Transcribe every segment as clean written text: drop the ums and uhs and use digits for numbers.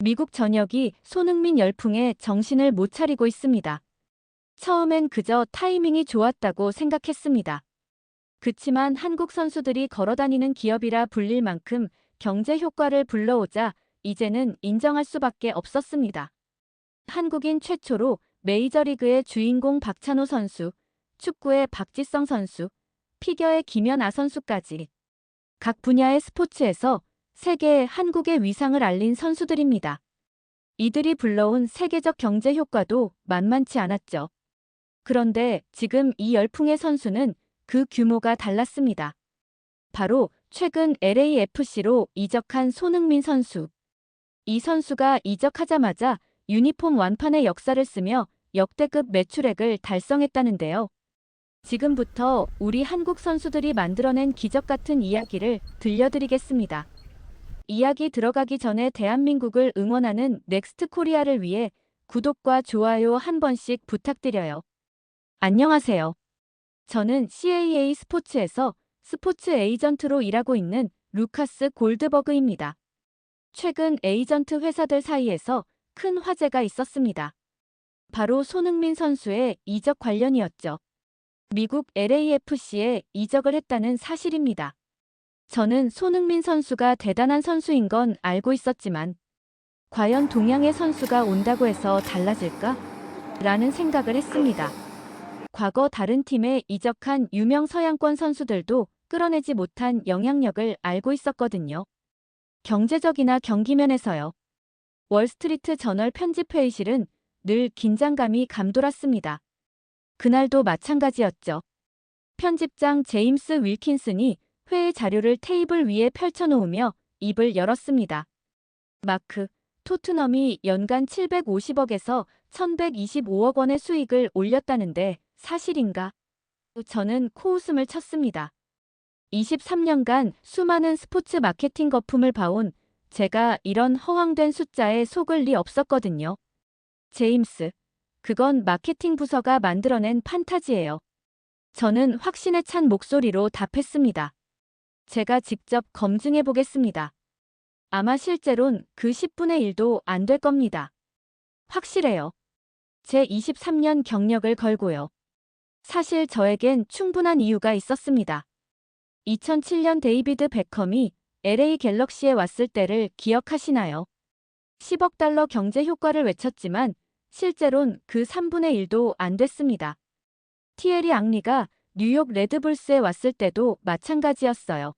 미국 전역이 손흥민 열풍에 정신을 못 차리고 있습니다. 처음엔 그저 타이밍이 좋았다고 생각했습니다. 그치만 한국 선수들이 걸어다니는 기업이라 불릴 만큼 경제 효과를 불러오자 이제는 인정할 수밖에 없었습니다. 한국인 최초로 메이저리그의 주인공 박찬호 선수, 축구의 박지성 선수, 피겨의 김연아 선수까지 각 분야의 스포츠에서 세계에 한국의 위상을 알린 선수들입니다. 이들이 불러온 세계적 경제 효과도 만만치 않았죠. 그런데 지금 이 열풍의 선수는 그 규모가 달랐습니다. 바로 최근 LAFC로 이적한 손흥민 선수. 이 선수가 이적하자마자 유니폼 완판의 역사를 쓰며 역대급 매출액을 달성했다는데요. 지금부터 우리 한국 선수들이 만들어낸 기적 같은 이야기를 들려드리겠습니다. 이야기 들어가기 전에 대한민국을 응원하는 넥스트 코리아를 위해 구독과 좋아요 한 번씩 부탁드려요. 안녕하세요. 저는 CAA 스포츠에서 스포츠 에이전트로 일하고 있는 루카스 골드버그입니다. 최근 에이전트 회사들 사이에서 큰 화제가 있었습니다. 바로 손흥민 선수의 이적 관련이었죠. 미국 LAFC에 이적을 했다는 사실입니다. 저는 손흥민 선수가 대단한 선수인 건 알고 있었지만 과연 동양의 선수가 온다고 해서 달라질까? 라는 생각을 했습니다. 과거 다른 팀에 이적한 유명 서양권 선수들도 끌어내지 못한 영향력을 알고 있었거든요. 경제적이나 경기면에서요. 월스트리트 저널 편집회의실은 늘 긴장감이 감돌았습니다. 그날도 마찬가지였죠. 편집장 제임스 윌킨슨이 회의 자료를 테이블 위에 펼쳐놓으며 입을 열었습니다. 마크, 토트넘이 연간 750억에서 1125억 원의 수익을 올렸다는데 사실인가? 저는 코웃음을 쳤습니다. 23년간 수많은 스포츠 마케팅 거품을 봐온 제가 이런 허황된 숫자에 속을 리 없었거든요. 제임스, 그건 마케팅 부서가 만들어낸 판타지예요. 저는 확신에 찬 목소리로 답했습니다. 제가 직접 검증해 보겠습니다. 아마 실제론 그 10분의 1도 안 될 겁니다. 확실해요. 제 23년 경력을 걸고요. 사실 저에겐 충분한 이유가 있었습니다. 2007년 데이비드 베컴이 LA 갤럭시에 왔을 때를 기억하시나요? 10억 달러 경제 효과를 외쳤지만 실제론 그 3분의 1도 안 됐습니다. 티에리 앙리가 뉴욕 레드불스에 왔을 때도 마찬가지였어요.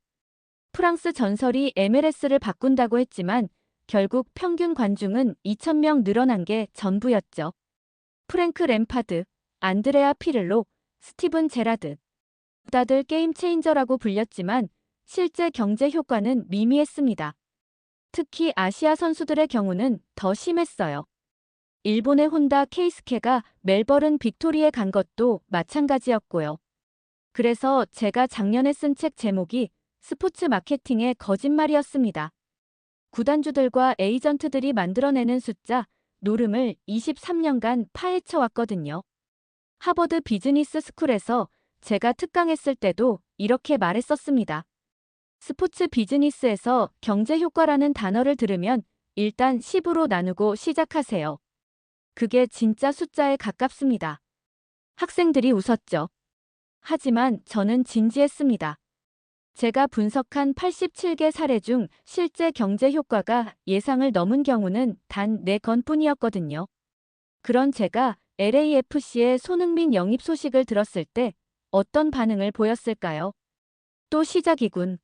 프랑스 전설이 MLS를 바꾼다고 했지만 결국 평균 관중은 2,000명 늘어난 게 전부였죠. 프랭크 램파드, 안드레아 피를로, 스티븐 제라드. 다들 게임 체인저라고 불렸지만 실제 경제 효과는 미미했습니다. 특히 아시아 선수들의 경우는 더 심했어요. 일본의 혼다 케이스케가 멜버른 빅토리에 간 것도 마찬가지였고요. 그래서 제가 작년에 쓴 책 제목이 스포츠 마케팅의 거짓말이었습니다. 구단주들과 에이전트들이 만들어내는 숫자, 노름을 23년간 파헤쳐 왔거든요. 하버드 비즈니스 스쿨에서 제가 특강했을 때도 이렇게 말했었습니다. 스포츠 비즈니스에서 경제 효과라는 단어를 들으면 일단 10으로 나누고 시작하세요. 그게 진짜 숫자에 가깝습니다. 학생들이 웃었죠. 하지만 저는 진지했습니다. 제가 분석한 87개 사례 중 실제 경제 효과가 예상을 넘은 경우는 단 4건뿐이었거든요. 그런 제가 LAFC의 손흥민 영입 소식을 들었을 때 어떤 반응을 보였을까요? 또 시작이군.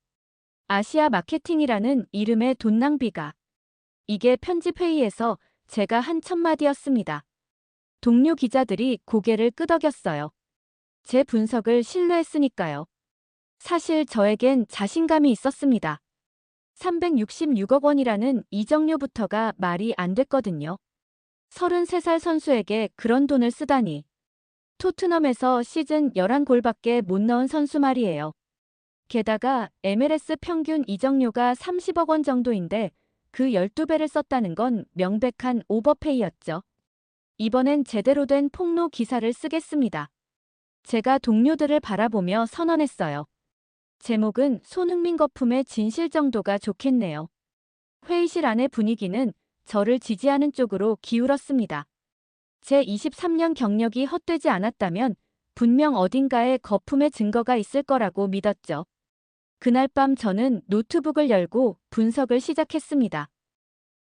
아시아 마케팅이라는 이름의 돈 낭비가. 이게 편집회의에서 제가 한 첫마디였습니다. 동료 기자들이 고개를 끄덕였어요. 제 분석을 신뢰했으니까요. 사실 저에겐 자신감이 있었습니다. 366억 원이라는 이적료부터가 말이 안 됐거든요. 33살 선수에게 그런 돈을 쓰다니. 토트넘에서 시즌 11골밖에 못 넣은 선수 말이에요. 게다가 MLS 평균 이적료가 30억 원 정도인데 그 12배를 썼다는 건 명백한 오버페이였죠. 이번엔 제대로 된 폭로 기사를 쓰겠습니다. 제가 동료들을 바라보며 선언했어요. 제목은 손흥민 거품의 진실 정도가 좋겠네요. 회의실 안의 분위기는 저를 지지하는 쪽으로 기울었습니다. 제 23년 경력이 헛되지 않았다면 분명 어딘가에 거품의 증거가 있을 거라고 믿었죠. 그날 밤 저는 노트북을 열고 분석을 시작했습니다.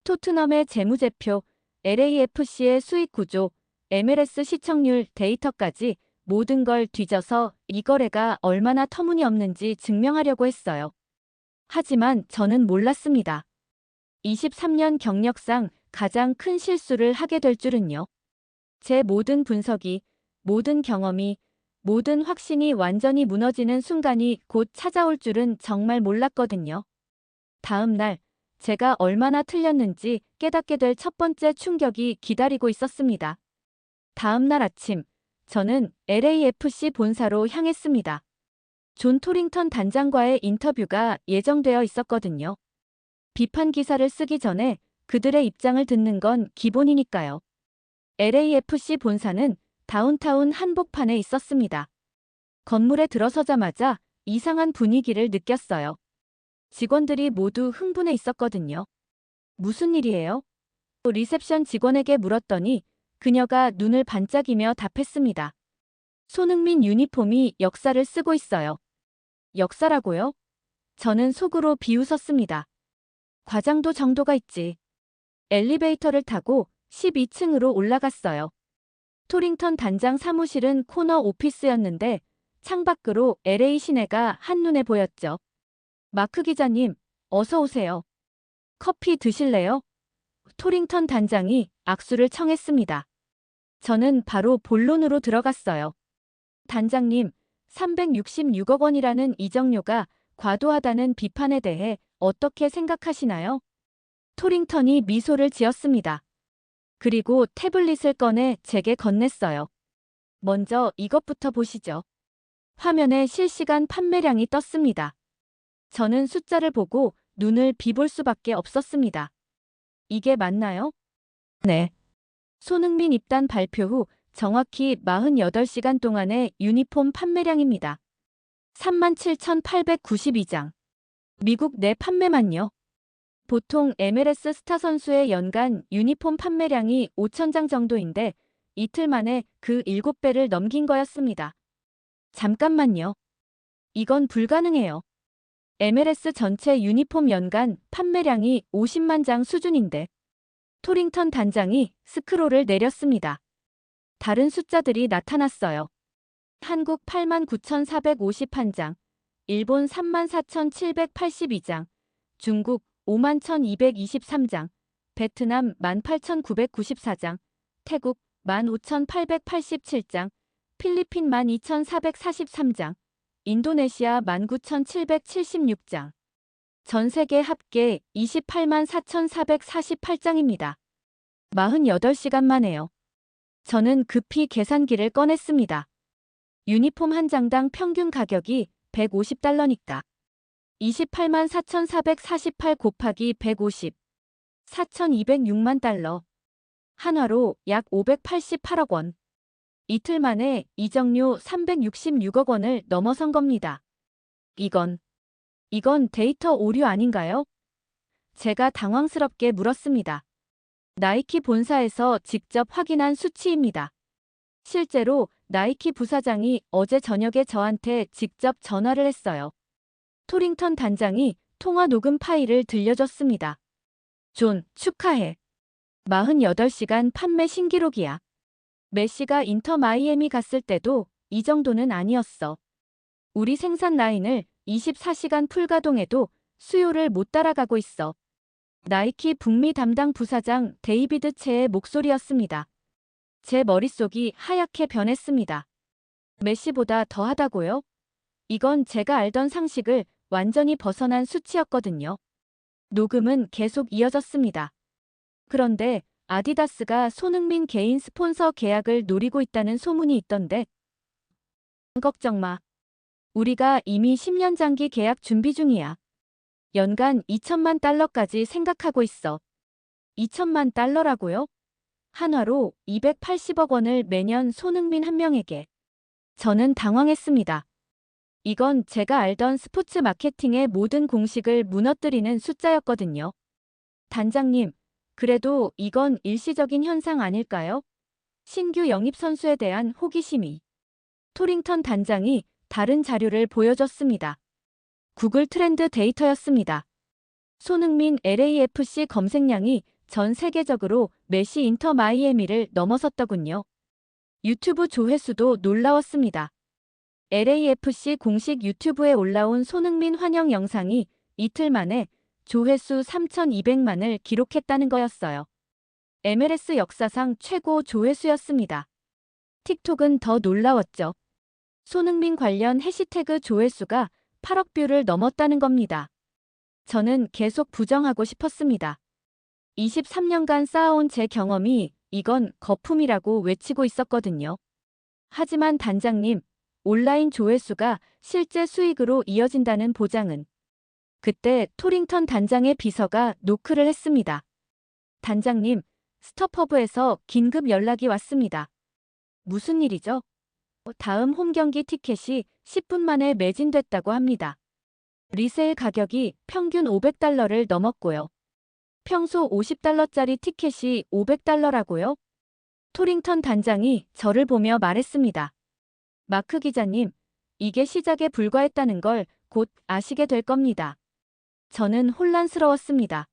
토트넘의 재무제표, LAFC의 수익 구조, MLS 시청률 데이터까지 모든 걸 뒤져서 이 거래가 얼마나 터무니없는지 증명하려고 했어요. 하지만 저는 몰랐습니다. 23년 경력상 가장 큰 실수를 하게 될 줄은요. 제 모든 분석이, 모든 경험이, 모든 확신이 완전히 무너지는 순간이 곧 찾아올 줄은 정말 몰랐거든요. 다음 날, 제가 얼마나 틀렸는지 깨닫게 될 첫 번째 충격이 기다리고 있었습니다. 다음 날 아침, 저는 LAFC 본사로 향했습니다. 존 토링턴 단장과의 인터뷰가 예정되어 있었거든요. 비판 기사를 쓰기 전에 그들의 입장을 듣는 건 기본이니까요. LAFC 본사는 다운타운 한복판에 있었습니다. 건물에 들어서자마자 이상한 분위기를 느꼈어요. 직원들이 모두 흥분해 있었거든요. 무슨 일이에요? 리셉션 직원에게 물었더니 그녀가 눈을 반짝이며 답했습니다. 손흥민 유니폼이 역사를 쓰고 있어요. 역사라고요? 저는 속으로 비웃었습니다. 과장도 정도가 있지. 엘리베이터를 타고 12층으로 올라갔어요. 토링턴 단장 사무실은 코너 오피스였는데 창밖으로 LA 시내가 한눈에 보였죠. 마크 기자님, 어서 오세요. 커피 드실래요? 토링턴 단장이 악수를 청했습니다. 저는 바로 본론으로 들어갔어요. 단장님, 366억 원이라는 이적료가 과도하다는 비판에 대해 어떻게 생각하시나요? 토링턴이 미소를 지었습니다. 그리고 태블릿을 꺼내 제게 건넸어요. 먼저 이것부터 보시죠. 화면에 실시간 판매량이 떴습니다. 저는 숫자를 보고 눈을 비볼 수밖에 없었습니다. 이게 맞나요? 네. 손흥민 입단 발표 후 정확히 48시간 동안의 유니폼 판매량입니다. 37,892장. 미국 내 판매만요. 보통 MLS 스타 선수의 연간 유니폼 판매량이 5,000장 정도인데 이틀 만에 그 7배를 넘긴 거였습니다. 잠깐만요. 이건 불가능해요. MLS 전체 유니폼 연간 판매량이 50만 장 수준인데. 토링턴 단장이 스크롤을 내렸습니다. 다른 숫자들이 나타났어요. 한국 89,451장, 일본 34,782장, 중국 51,223장, 베트남 18,994장, 태국 15,887장, 필리핀 12,443장, 인도네시아 19,776장. 전 세계 합계 28만 4,448장입니다. 48시간 만에요. 저는 급히 계산기를 꺼냈습니다. 유니폼 한 장당 평균 가격이 $150니까. 28만 4,448 곱하기 150. 4,206만 달러. 한화로 약 588억 원. 이틀 만에 이적료 366억 원을 넘어선 겁니다. 이건 데이터 오류 아닌가요? 제가 당황스럽게 물었습니다. 나이키 본사에서 직접 확인한 수치입니다. 실제로 나이키 부사장이 어제 저녁에 저한테 직접 전화를 했어요. 토링턴 단장이 통화 녹음 파일을 들려줬습니다. 존, 축하해. 48시간 판매 신기록이야. 메시가 인터 마이애미 갔을 때도 이 정도는 아니었어. 우리 생산 라인을 24시간 풀가동해도 수요를 못 따라가고 있어. 나이키 북미 담당 부사장 데이비드 체의 목소리였습니다. 제 머릿속이 하얗게 변했습니다. 메시보다 더하다고요? 이건 제가 알던 상식을 완전히 벗어난 수치였거든요. 녹음은 계속 이어졌습니다. 그런데 아디다스가 손흥민 개인 스폰서 계약을 노리고 있다는 소문이 있던데. 걱정 마. 우리가 이미 10년 장기 계약 준비 중이야. 연간 2천만 달러까지 생각하고 있어. 2천만 달러라고요? 한화로 280억 원을 매년 손흥민 한 명에게. 저는 당황했습니다. 이건 제가 알던 스포츠 마케팅의 모든 공식을 무너뜨리는 숫자였거든요. 단장님, 그래도 이건 일시적인 현상 아닐까요? 신규 영입 선수에 대한 호기심이. 토링턴 단장이 다른 자료를 보여줬습니다. 구글 트렌드 데이터였습니다. 손흥민 LAFC 검색량이 전 세계적으로 메시 인터 마이애미를 넘어섰더군요. 유튜브 조회수도 놀라웠습니다. LAFC 공식 유튜브에 올라온 손흥민 환영 영상이 이틀 만에 조회수 3,200만을 기록했다는 거였어요. MLS 역사상 최고 조회수였습니다. 틱톡은 더 놀라웠죠. 손흥민 관련 해시태그 조회수가 8억 뷰를 넘었다는 겁니다. 저는 계속 부정하고 싶었습니다. 23년간 쌓아온 제 경험이 이건 거품이라고 외치고 있었거든요. 하지만 단장님, 온라인 조회수가 실제 수익으로 이어진다는 보장은. 그때 토링턴 단장의 비서가 노크를 했습니다. 단장님, 스톱허브에서 긴급 연락이 왔습니다. 무슨 일이죠? 다음 홈경기 티켓이 10분 만에 매진됐다고 합니다. 리세일 가격이 평균 $500를 넘었고요. 평소 $50짜리 티켓이 $500라고요? 토링턴 단장이 저를 보며 말했습니다. 마크 기자님, 이게 시작에 불과했다는 걸 곧 아시게 될 겁니다. 저는 혼란스러웠습니다.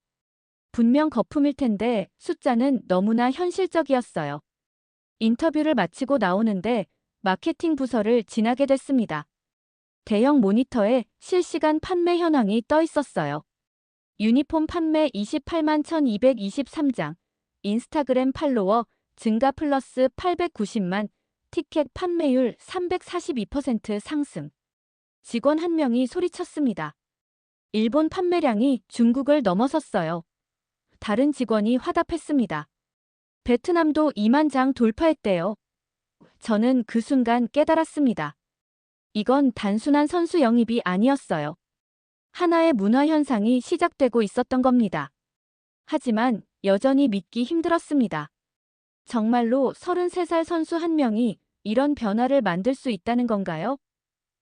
분명 거품일 텐데 숫자는 너무나 현실적이었어요. 인터뷰를 마치고 나오는데 마케팅 부서를 지나게 됐습니다. 대형 모니터에 실시간 판매 현황이 떠 있었어요. 유니폼 판매 28만 1223장, 인스타그램 팔로워 증가 플러스 890만, 티켓 판매율 342% 상승. 직원 한 명이 소리쳤습니다. 일본 판매량이 중국을 넘어섰어요. 다른 직원이 화답했습니다. 베트남도 2만 장 돌파했대요. 저는 그 순간 깨달았습니다. 이건 단순한 선수 영입이 아니었어요. 하나의 문화 현상이 시작되고 있었던 겁니다. 하지만 여전히 믿기 힘들었습니다. 정말로 33살 선수 한 명이 이런 변화를 만들 수 있다는 건가요?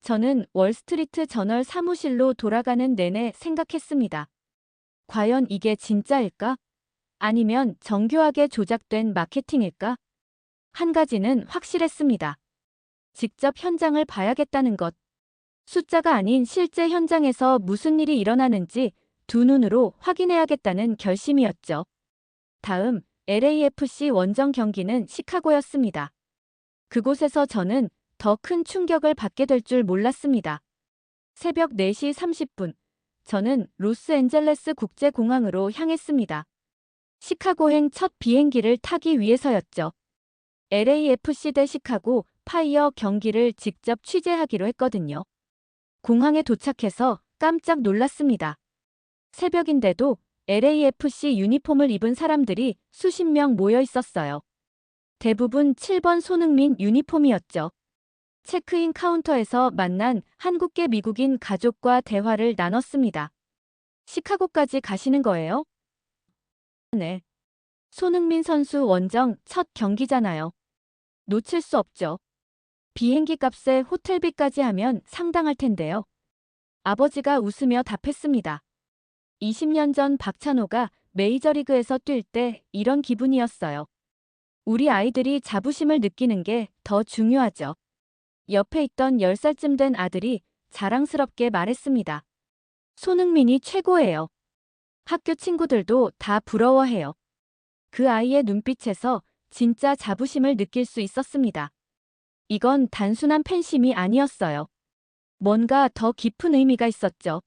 저는 월스트리트 저널 사무실로 돌아가는 내내 생각했습니다. 과연 이게 진짜일까? 아니면 정교하게 조작된 마케팅일까? 한 가지는 확실했습니다. 직접 현장을 봐야겠다는 것. 숫자가 아닌 실제 현장에서 무슨 일이 일어나는지 두 눈으로 확인해야겠다는 결심이었죠. 다음, LAFC 원정 경기는 시카고였습니다. 그곳에서 저는 더 큰 충격을 받게 될 줄 몰랐습니다. 새벽 4시 30분, 저는 로스앤젤레스 국제공항으로 향했습니다. 시카고행 첫 비행기를 타기 위해서였죠. LAFC 대 시카고 파이어 경기를 직접 취재하기로 했거든요. 공항에 도착해서 깜짝 놀랐습니다. 새벽인데도 LAFC 유니폼을 입은 사람들이 수십 명 모여 있었어요. 대부분 7번 손흥민 유니폼이었죠. 체크인 카운터에서 만난 한국계 미국인 가족과 대화를 나눴습니다. 시카고까지 가시는 거예요? 네. 손흥민 선수 원정 첫 경기잖아요. 놓칠 수 없죠. 비행기 값에 호텔비까지 하면 상당할 텐데요. 아버지가 웃으며 답했습니다. 20년 전 박찬호가 메이저리그에서 뛸 때 이런 기분이었어요. 우리 아이들이 자부심을 느끼는 게 더 중요하죠. 옆에 있던 10살쯤 된 아들이 자랑스럽게 말했습니다. 손흥민이 최고예요. 학교 친구들도 다 부러워해요. 그 아이의 눈빛에서 진짜 자부심을 느낄 수 있었습니다. 이건 단순한 팬심이 아니었어요. 뭔가 더 깊은 의미가 있었죠.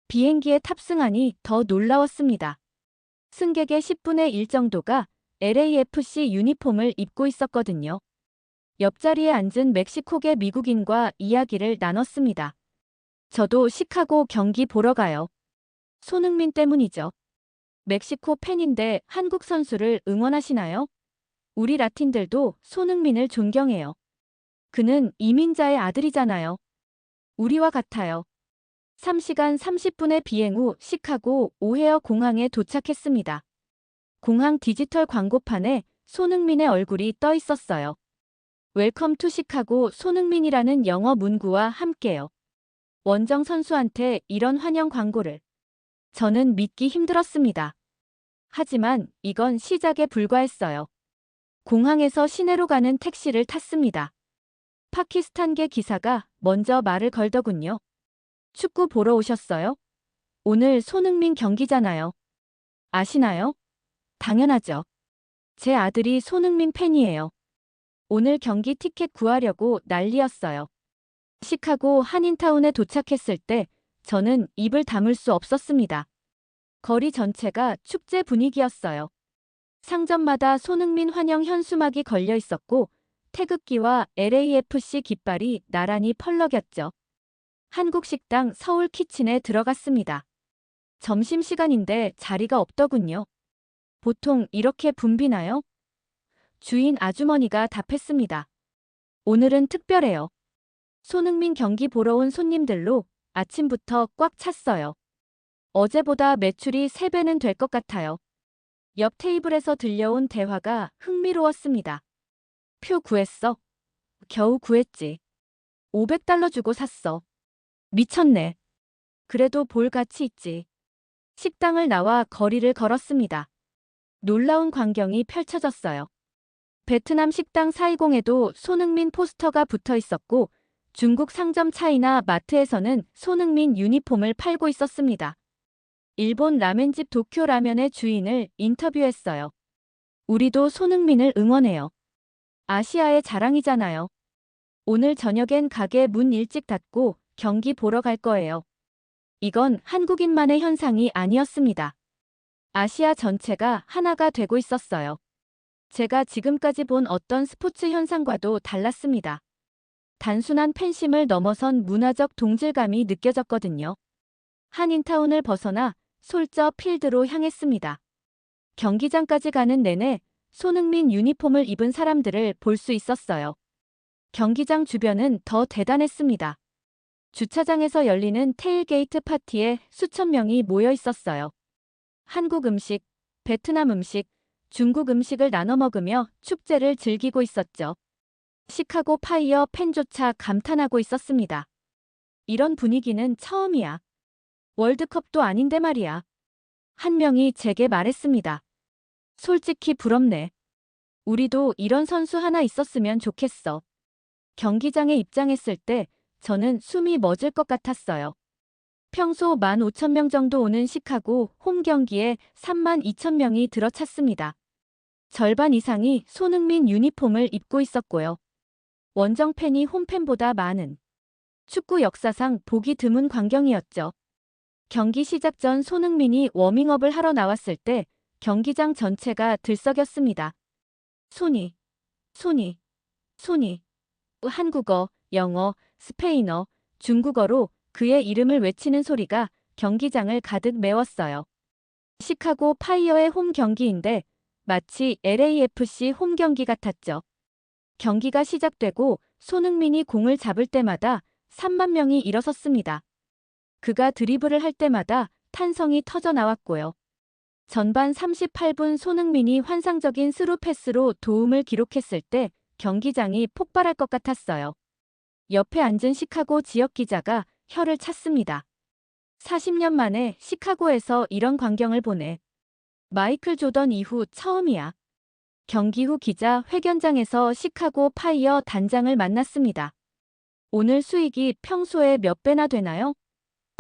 비행기에 탑승하니 더 놀라웠습니다. 승객의 10분의 1 정도가 LAFC 유니폼을 입고 있었거든요. 옆자리에 앉은 멕시코계 미국인과 이야기를 나눴습니다. 저도 시카고 경기 보러 가요. 손흥민 때문이죠. 멕시코 팬인데 한국 선수를 응원하시나요? 우리 라틴들도 손흥민을 존경해요. 그는 이민자의 아들이잖아요. 우리와 같아요. 3시간 30분의 비행 후 시카고 오헤어 공항에 도착했습니다. 공항 디지털 광고판에 손흥민의 얼굴이 떠 있었어요. 웰컴 투 시카고 손흥민이라는 영어 문구와 함께요. 원정 선수한테 이런 환영 광고를. 저는 믿기 힘들었습니다. 하지만 이건 시작에 불과했어요. 공항에서 시내로 가는 택시를 탔습니다. 파키스탄계 기사가 먼저 말을 걸더군요. 축구 보러 오셨어요? 오늘 손흥민 경기잖아요. 아시나요? 당연하죠. 제 아들이 손흥민 팬이에요. 오늘 경기 티켓 구하려고 난리였어요. 시카고 한인타운에 도착했을 때 저는 입을 다물 수 없었습니다. 거리 전체가 축제 분위기였어요. 상점마다 손흥민 환영 현수막이 걸려 있었고 태극기와 LAFC 깃발이 나란히 펄럭였죠. 한국 식당 서울 키친에 들어갔습니다. 점심시간인데 자리가 없더군요. 보통 이렇게 붐비나요? 주인 아주머니가 답했습니다. 오늘은 특별해요. 손흥민 경기 보러 온 손님들로 아침부터 꽉 찼어요. 어제보다 매출이 3배는 될 것 같아요. 옆 테이블에서 들려온 대화가 흥미로웠습니다. 표 구했어? 겨우 구했지. 500달러 주고 샀어. 미쳤네. 그래도 볼 가치 있지. 식당을 나와 거리를 걸었습니다. 놀라운 광경이 펼쳐졌어요. 베트남 식당 사이공에도 손흥민 포스터가 붙어 있었고 중국 상점 차이나 마트에서는 손흥민 유니폼을 팔고 있었습니다. 일본 라멘집 도쿄 라면의 주인을 인터뷰했어요. 우리도 손흥민을 응원해요. 아시아의 자랑이잖아요. 오늘 저녁엔 가게 문 일찍 닫고 경기 보러 갈 거예요. 이건 한국인만의 현상이 아니었습니다. 아시아 전체가 하나가 되고 있었어요. 제가 지금까지 본 어떤 스포츠 현상과도 달랐습니다. 단순한 팬심을 넘어선 문화적 동질감이 느껴졌거든요. 한인타운을 벗어나 솔저 필드로 향했습니다. 경기장까지 가는 내내 손흥민 유니폼을 입은 사람들을 볼 수 있었어요. 경기장 주변은 더 대단했습니다. 주차장에서 열리는 테일게이트 파티에 수천 명이 모여 있었어요. 한국 음식, 베트남 음식, 중국 음식을 나눠 먹으며 축제를 즐기고 있었죠. 시카고 파이어 팬조차 감탄하고 있었습니다. 이런 분위기는 처음이야. 월드컵도 아닌데 말이야. 한 명이 제게 말했습니다. 솔직히 부럽네. 우리도 이런 선수 하나 있었으면 좋겠어. 경기장에 입장했을 때 저는 숨이 멎을 것 같았어요. 평소 15,000명 정도 오는 시카고 홈 경기에 32,000명이 들어찼습니다. 절반 이상이 손흥민 유니폼을 입고 있었고요. 원정 팬이 홈팬보다 많은 축구 역사상 보기 드문 광경이었죠. 경기 시작 전 손흥민이 워밍업을 하러 나왔을 때 경기장 전체가 들썩였습니다. 손이, 손이, 손이. 한국어, 영어, 스페인어, 중국어로 그의 이름을 외치는 소리가 경기장을 가득 메웠어요. 시카고 파이어의 홈 경기인데 마치 LAFC 홈 경기 같았죠. 경기가 시작되고 손흥민이 공을 잡을 때마다 3만 명이 일어섰습니다. 그가 드리블을 할 때마다 탄성이 터져 나왔고요. 전반 38분 손흥민이 환상적인 스루 패스로 도움을 기록했을 때 경기장이 폭발할 것 같았어요. 옆에 앉은 시카고 지역 기자가 혀를 찼습니다. 40년 만에 시카고에서 이런 광경을 보네. 마이클 조던 이후 처음이야. 경기 후 기자 회견장에서 시카고 파이어 단장을 만났습니다. 오늘 수익이 평소에 몇 배나 되나요?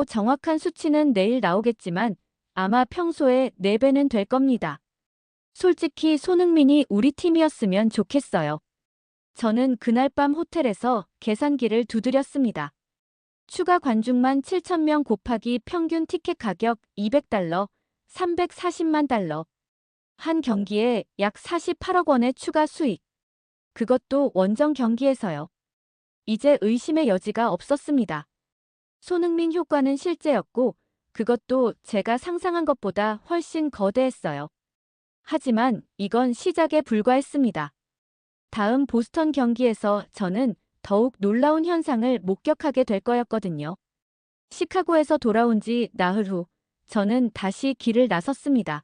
정확한 수치는 내일 나오겠지만 아마 평소에 4배는 될 겁니다. 솔직히 손흥민이 우리 팀이었으면 좋겠어요. 저는 그날 밤 호텔에서 계산기를 두드렸습니다. 추가 관중만 7,000명 곱하기 평균 티켓 가격 200달러, 340만 달러. 한 경기에 약 48억 원의 추가 수익. 그것도 원정 경기에서요. 이제 의심의 여지가 없었습니다. 손흥민 효과는 실제였고 그것도 제가 상상한 것보다 훨씬 거대했어요. 하지만 이건 시작에 불과했습니다. 다음 보스턴 경기에서 저는 더욱 놀라운 현상을 목격하게 될 거였거든요. 시카고에서 돌아온 지 나흘 후 저는 다시 길을 나섰습니다.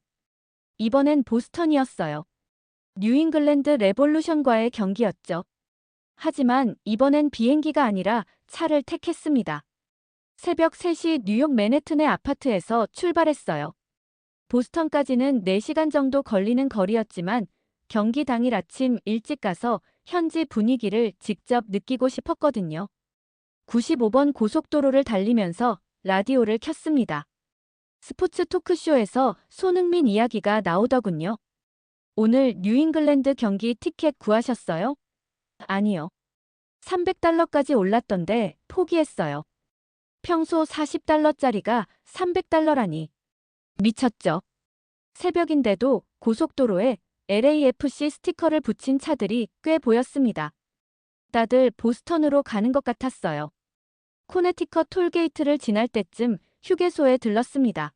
이번엔 보스턴이었어요. 뉴잉글랜드 레볼루션과의 경기였죠. 하지만 이번엔 비행기가 아니라 차를 택했습니다. 새벽 3시 뉴욕 맨해튼의 아파트에서 출발했어요. 보스턴까지는 4시간 정도 걸리는 거리였지만 경기 당일 아침 일찍 가서 현지 분위기를 직접 느끼고 싶었거든요. 95번 고속도로를 달리면서 라디오를 켰습니다. 스포츠 토크쇼에서 손흥민 이야기가 나오더군요. 오늘 뉴잉글랜드 경기 티켓 구하셨어요? 아니요. $300까지 올랐던데 포기했어요. 평소 $40짜리가 $300라니. 미쳤죠? 새벽인데도 고속도로에 LAFC 스티커를 붙인 차들이 꽤 보였습니다. 다들 보스턴으로 가는 것 같았어요. 코네티컷 톨게이트를 지날 때쯤 휴게소에 들렀습니다.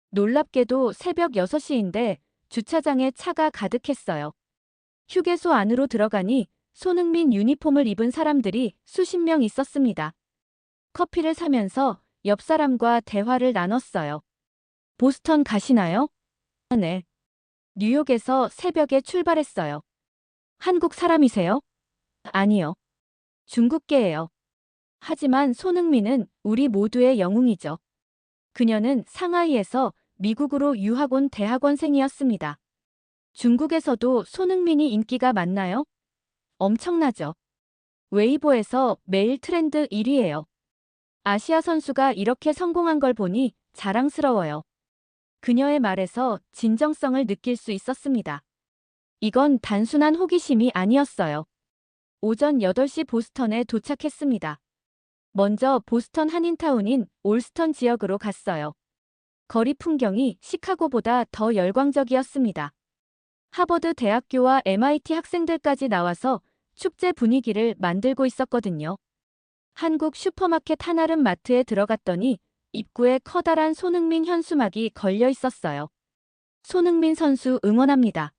놀랍게도 새벽 6시인데 주차장에 차가 가득했어요. 휴게소 안으로 들어가니 손흥민 유니폼을 입은 사람들이 수십 명 있었습니다. 커피를 사면서 옆 사람과 대화를 나눴어요. 보스턴 가시나요? 네. 뉴욕에서 새벽에 출발했어요. 한국 사람이세요? 아니요. 중국계예요. 하지만 손흥민은 우리 모두의 영웅이죠. 그녀는 상하이에서 미국으로 유학 온 대학원생이었습니다. 중국에서도 손흥민이 인기가 많나요? 엄청나죠. 웨이보에서 매일 트렌드 1위예요. 아시아 선수가 이렇게 성공한 걸 보니 자랑스러워요. 그녀의 말에서 진정성을 느낄 수 있었습니다. 이건 단순한 호기심이 아니었어요. 오전 8시 보스턴에 도착했습니다. 먼저 보스턴 한인타운인 올스턴 지역으로 갔어요. 거리 풍경이 시카고보다 더 열광적이었습니다. 하버드 대학교와 MIT 학생들까지 나와서 축제 분위기를 만들고 있었거든요. 한국 슈퍼마켓 한아름 마트에 들어갔더니 입구에 커다란 손흥민 현수막이 걸려 있었어요. 손흥민 선수 응원합니다.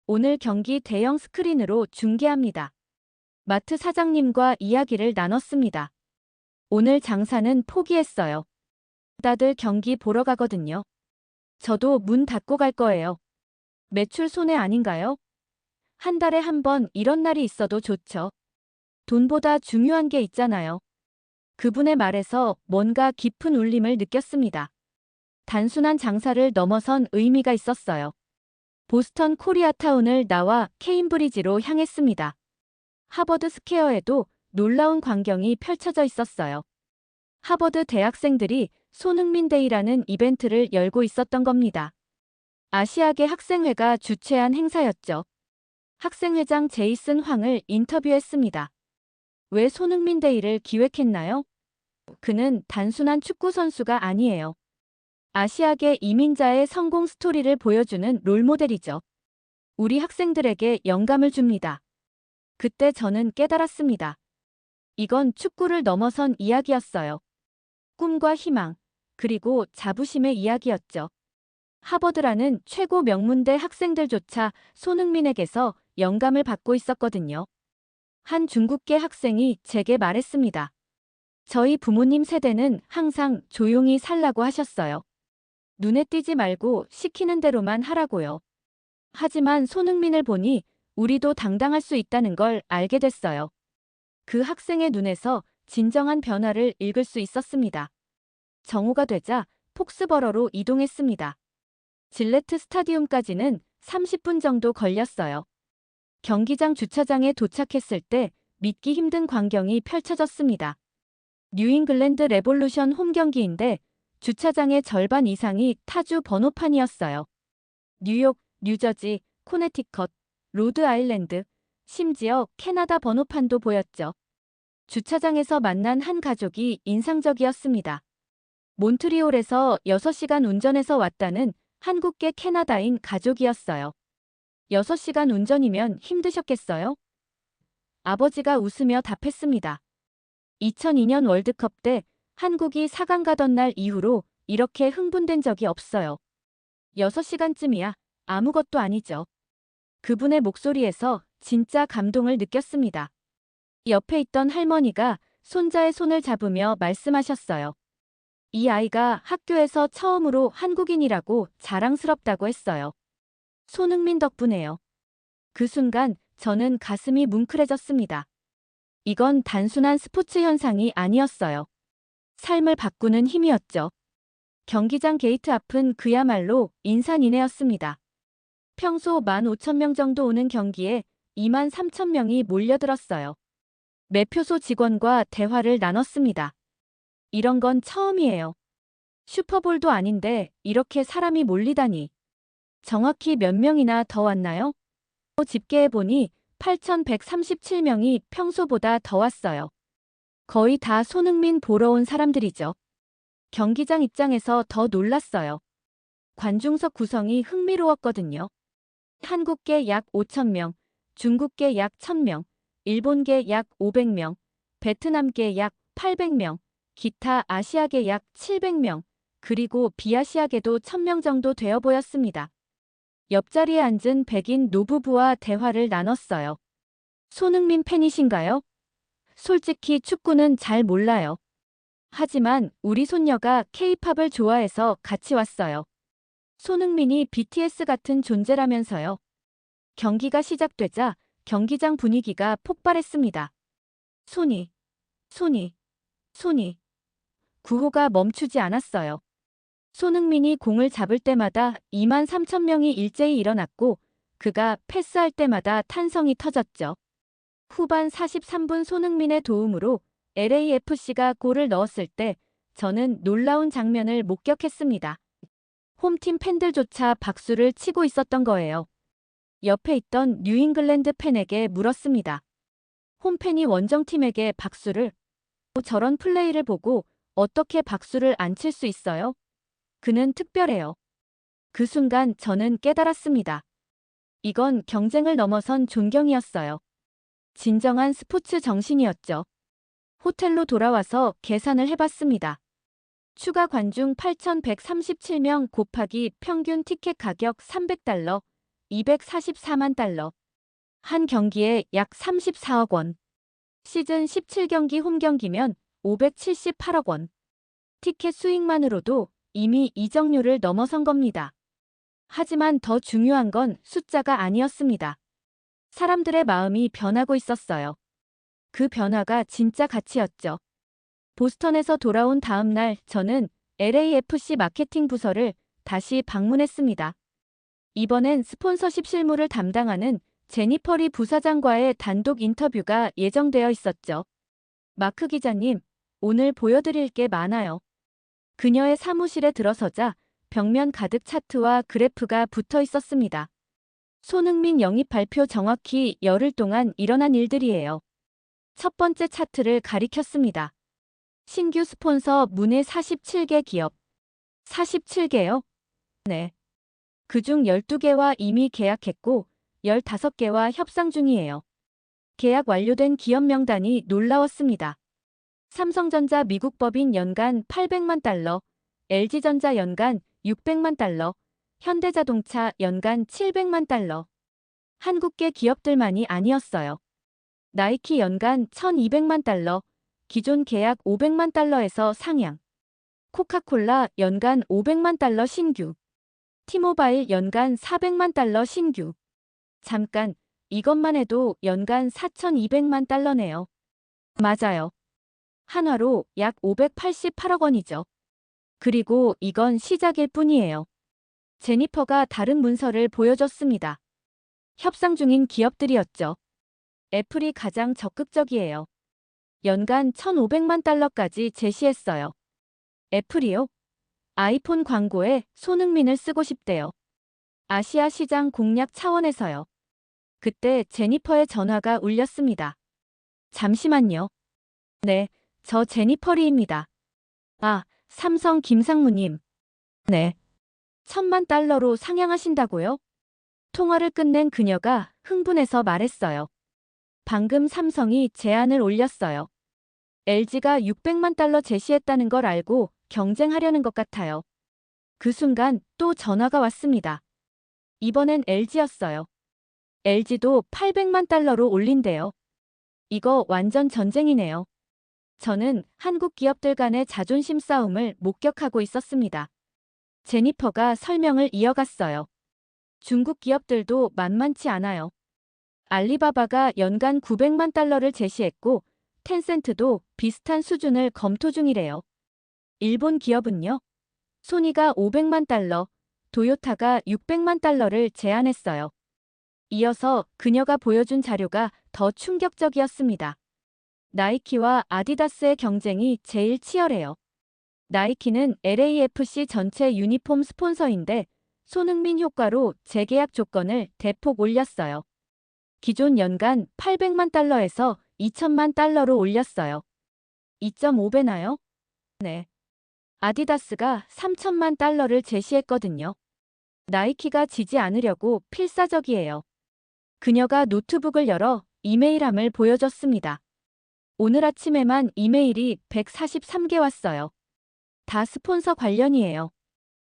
오늘 경기 대형 스크린으로 중계합니다. 마트 사장님과 이야기를 나눴습니다. 오늘 장사는 포기했어요. 다들 경기 보러 가거든요. 저도 문 닫고 갈 거예요. 매출 손해 아닌가요? 한 달에 한 번 이런 날이 있어도 좋죠. 돈보다 중요한 게 있잖아요. 그분의 말에서 뭔가 깊은 울림을 느꼈습니다. 단순한 장사를 넘어선 의미가 있었어요. 보스턴 코리아타운을 나와 케임브리지로 향했습니다. 하버드 스퀘어에도 놀라운 광경이 펼쳐져 있었어요. 하버드 대학생들이 손흥민 데이라는 이벤트를 열고 있었던 겁니다. 아시아계 학생회가 주최한 행사였죠. 학생회장 제이슨 황을 인터뷰했습니다. 왜 손흥민 데이를 기획했나요? 그는 단순한 축구 선수가 아니에요. 아시아계 이민자의 성공 스토리를 보여주는 롤모델이죠. 우리 학생들에게 영감을 줍니다. 그때 저는 깨달았습니다. 이건 축구를 넘어선 이야기였어요. 꿈과 희망, 그리고 자부심의 이야기였죠. 하버드라는 최고 명문대 학생들조차 손흥민에게서 영감을 받고 있었거든요. 한 중국계 학생이 제게 말했습니다. 저희 부모님 세대는 항상 조용히 살라고 하셨어요. 눈에 띄지 말고 시키는 대로만 하라고요. 하지만 손흥민을 보니 우리도 당당할 수 있다는 걸 알게 됐어요. 그 학생의 눈에서 진정한 변화를 읽을 수 있었습니다. 정오가 되자 폭스버러로 이동했습니다. 질레트 스타디움까지는 30분 정도 걸렸어요. 경기장 주차장에 도착했을 때 믿기 힘든 광경이 펼쳐졌습니다. 뉴잉글랜드 레볼루션 홈 경기인데 주차장의 절반 이상이 타주 번호판이었어요. 뉴욕, 뉴저지, 코네티컷, 로드아일랜드, 심지어 캐나다 번호판도 보였죠. 주차장에서 만난 한 가족이 인상적이었습니다. 몬트리올에서 6시간 운전해서 왔다는 한국계 캐나다인 가족이었어요. 6시간 운전이면 힘드셨겠어요? 아버지가 웃으며 답했습니다. 2002년 월드컵 때 한국이 4강 가던 날 이후로 이렇게 흥분된 적이 없어요. 6시간쯤이야 아무것도 아니죠. 그분의 목소리에서 진짜 감동을 느꼈습니다. 옆에 있던 할머니가 손자의 손을 잡으며 말씀하셨어요. 이 아이가 학교에서 처음으로 한국인이라고 자랑스럽다고 했어요. 손흥민 덕분에요. 그 순간 저는 가슴이 뭉클해졌습니다. 이건 단순한 스포츠 현상이 아니었어요. 삶을 바꾸는 힘이었죠. 경기장 게이트 앞은 그야말로 인산인해였습니다. 평소 15,000명 정도 오는 경기에 23,000명이 몰려들었어요. 매표소 직원과 대화를 나눴습니다. 이런 건 처음이에요. 슈퍼볼도 아닌데 이렇게 사람이 몰리다니. 정확히 몇 명이나 더 왔나요? 집계해보니 8,137명이 평소보다 더 왔어요. 거의 다 손흥민 보러 온 사람들이죠. 경기장 입장에서 더 놀랐어요. 관중석 구성이 흥미로웠거든요. 한국계 약 5,000명, 중국계 약 1,000명, 일본계 약 500명, 베트남계 약 800명, 기타 아시아계 약 700명, 그리고 비아시아계도 1,000명 정도 되어 보였습니다. 옆자리에 앉은 백인 노부부와 대화를 나눴어요. 손흥민 팬이신가요? 솔직히 축구는 잘 몰라요. 하지만 우리 손녀가 K-팝을 좋아해서 같이 왔어요. 손흥민이 BTS 같은 존재라면서요. 경기가 시작되자 경기장 분위기가 폭발했습니다. 손이, 손이, 손이. 구호가 멈추지 않았어요. 손흥민이 공을 잡을 때마다 23,000명이 일제히 일어났고 그가 패스할 때마다 탄성이 터졌죠. 후반 43분 손흥민의 도움으로 LAFC가 골을 넣었을 때 저는 놀라운 장면을 목격했습니다. 홈팀 팬들조차 박수를 치고 있었던 거예요. 옆에 있던 뉴잉글랜드 팬에게 물었습니다. 홈팬이 원정팀에게 박수를? 저런 플레이를 보고 어떻게 박수를 안 칠 수 있어요? 그는 특별해요. 그 순간 저는 깨달았습니다. 이건 경쟁을 넘어선 존경이었어요. 진정한 스포츠 정신이었죠. 호텔로 돌아와서 계산을 해봤습니다. 추가 관중 8,137명 곱하기 평균 티켓 가격 $300, 244만 달러. 한 경기에 약 34억 원. 시즌 17경기 홈경기면 578억 원. 티켓 수익만으로도 이미 이적료를 넘어선 겁니다. 하지만 더 중요한 건 숫자가 아니었습니다. 사람들의 마음이 변하고 있었어요. 그 변화가 진짜 가치였죠. 보스턴에서 돌아온 다음 날 저는 LAFC 마케팅 부서를 다시 방문했습니다. 이번엔 스폰서십 실무를 담당하는 제니퍼 리 부사장과의 단독 인터뷰가 예정되어 있었죠. 마크 기자님, 오늘 보여드릴 게 많아요. 그녀의 사무실에 들어서자 벽면 가득 차트와 그래프가 붙어 있었습니다. 손흥민 영입 발표 정확히 열흘 동안 일어난 일들이에요. 첫 번째 차트를 가리켰습니다. 신규 스폰서 문의 47개 기업. 47개요? 네. 그중 12개와 이미 계약했고 15개와 협상 중이에요. 계약 완료된 기업 명단이 놀라웠습니다. 삼성전자 미국 법인 연간 800만 달러, LG전자 연간 600만 달러, 현대자동차 연간 700만 달러. 한국계 기업들만이 아니었어요. 나이키 연간 1,200만 달러, 기존 계약 500만 달러에서 상향. 코카콜라 연간 500만 달러 신규. 티모바일 연간 400만 달러 신규. 잠깐, 이것만 해도 연간 4,200만 달러네요. 맞아요. 한화로 약 588억 원이죠. 그리고 이건 시작일 뿐이에요. 제니퍼가 다른 문서를 보여줬습니다. 협상 중인 기업들이었죠. 애플이 가장 적극적이에요. 연간 1,500만 달러까지 제시했어요. 애플이요? 아이폰 광고에 손흥민을 쓰고 싶대요. 아시아 시장 공략 차원에서요. 그때 제니퍼의 전화가 울렸습니다. 잠시만요. 네, 저 제니퍼 리입니다. 아, 삼성 김상무님. 네. 1,000만 달러로 상향하신다고요? 통화를 끝낸 그녀가 흥분해서 말했어요. 방금 삼성이 제안을 올렸어요. LG가 600만 달러 제시했다는 걸 알고 경쟁하려는 것 같아요. 그 순간 또 전화가 왔습니다. 이번엔 LG였어요. LG도 800만 달러로 올린대요. 이거 완전 전쟁이네요. 저는 한국 기업들 간의 자존심 싸움을 목격하고 있었습니다. 제니퍼가 설명을 이어갔어요. 중국 기업들도 만만치 않아요. 알리바바가 연간 900만 달러를 제시했고 텐센트도 비슷한 수준을 검토 중이래요. 일본 기업은요? 소니가 500만 달러, 도요타가 600만 달러를 제안했어요. 이어서 그녀가 보여준 자료가 더 충격적이었습니다. 나이키와 아디다스의 경쟁이 제일 치열해요. 나이키는 LAFC 전체 유니폼 스폰서인데 손흥민 효과로 재계약 조건을 대폭 올렸어요. 기존 연간 800만 달러에서 2천만 달러로 올렸어요. 2.5배나요? 네. 아디다스가 3천만 달러를 제시했거든요. 나이키가 지지 않으려고 필사적이에요. 그녀가 노트북을 열어 이메일함을 보여줬습니다. 오늘 아침에만 이메일이 143개 왔어요. 다 스폰서 관련이에요.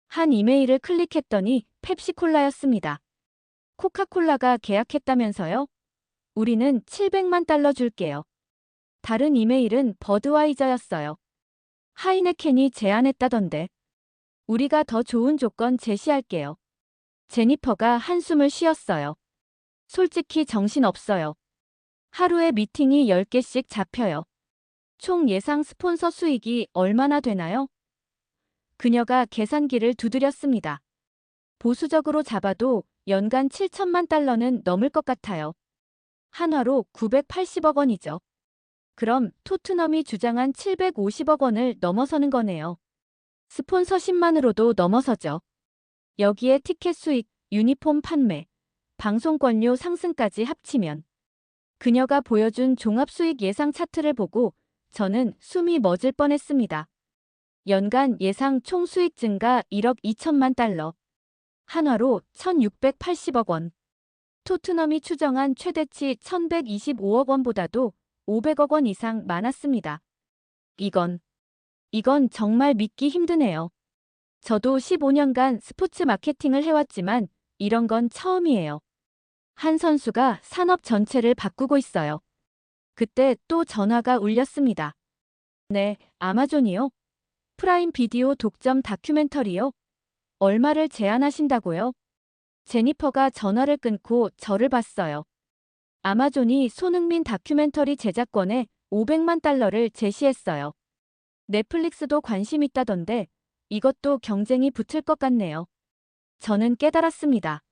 한 이메일을 클릭했더니 펩시콜라였습니다. 코카콜라가 계약했다면서요? 우리는 700만 달러 줄게요. 다른 이메일은 버드와이저였어요. 하이네켄이 제안했다던데. 우리가 더 좋은 조건 제시할게요. 제니퍼가 한숨을 쉬었어요. 솔직히 정신없어요. 하루에 미팅이 10개씩 잡혀요. 총 예상 스폰서 수익이 얼마나 되나요? 그녀가 계산기를 두드렸습니다. 보수적으로 잡아도 연간 7천만 달러는 넘을 것 같아요. 한화로 980억 원이죠. 그럼 토트넘이 주장한 750억 원을 넘어서는 거네요. 스폰서십만으로도 넘어서죠. 여기에 티켓 수익, 유니폼 판매, 방송권료 상승까지 합치면 그녀가 보여준 종합수익 예상 차트를 보고 저는 숨이 멎을 뻔했습니다. 연간 예상 총 수익 증가 1억 2천만 달러. 한화로 1680억 원. 토트넘이 추정한 최대치 1125억 원보다도 500억 원 이상 많았습니다. 이건 정말 믿기 힘드네요. 저도 15년간 스포츠 마케팅을 해왔지만 이런 건 처음이에요. 한 선수가 산업 전체를 바꾸고 있어요. 그때 또 전화가 울렸습니다. 네, 아마존이요? 프라임 비디오 독점 다큐멘터리요? 얼마를 제안하신다고요? 제니퍼가 전화를 끊고 저를 봤어요. 아마존이 손흥민 다큐멘터리 제작권에 500만 달러를 제시했어요. 넷플릭스도 관심 있다던데 이것도 경쟁이 붙을 것 같네요. 저는 깨달았습니다.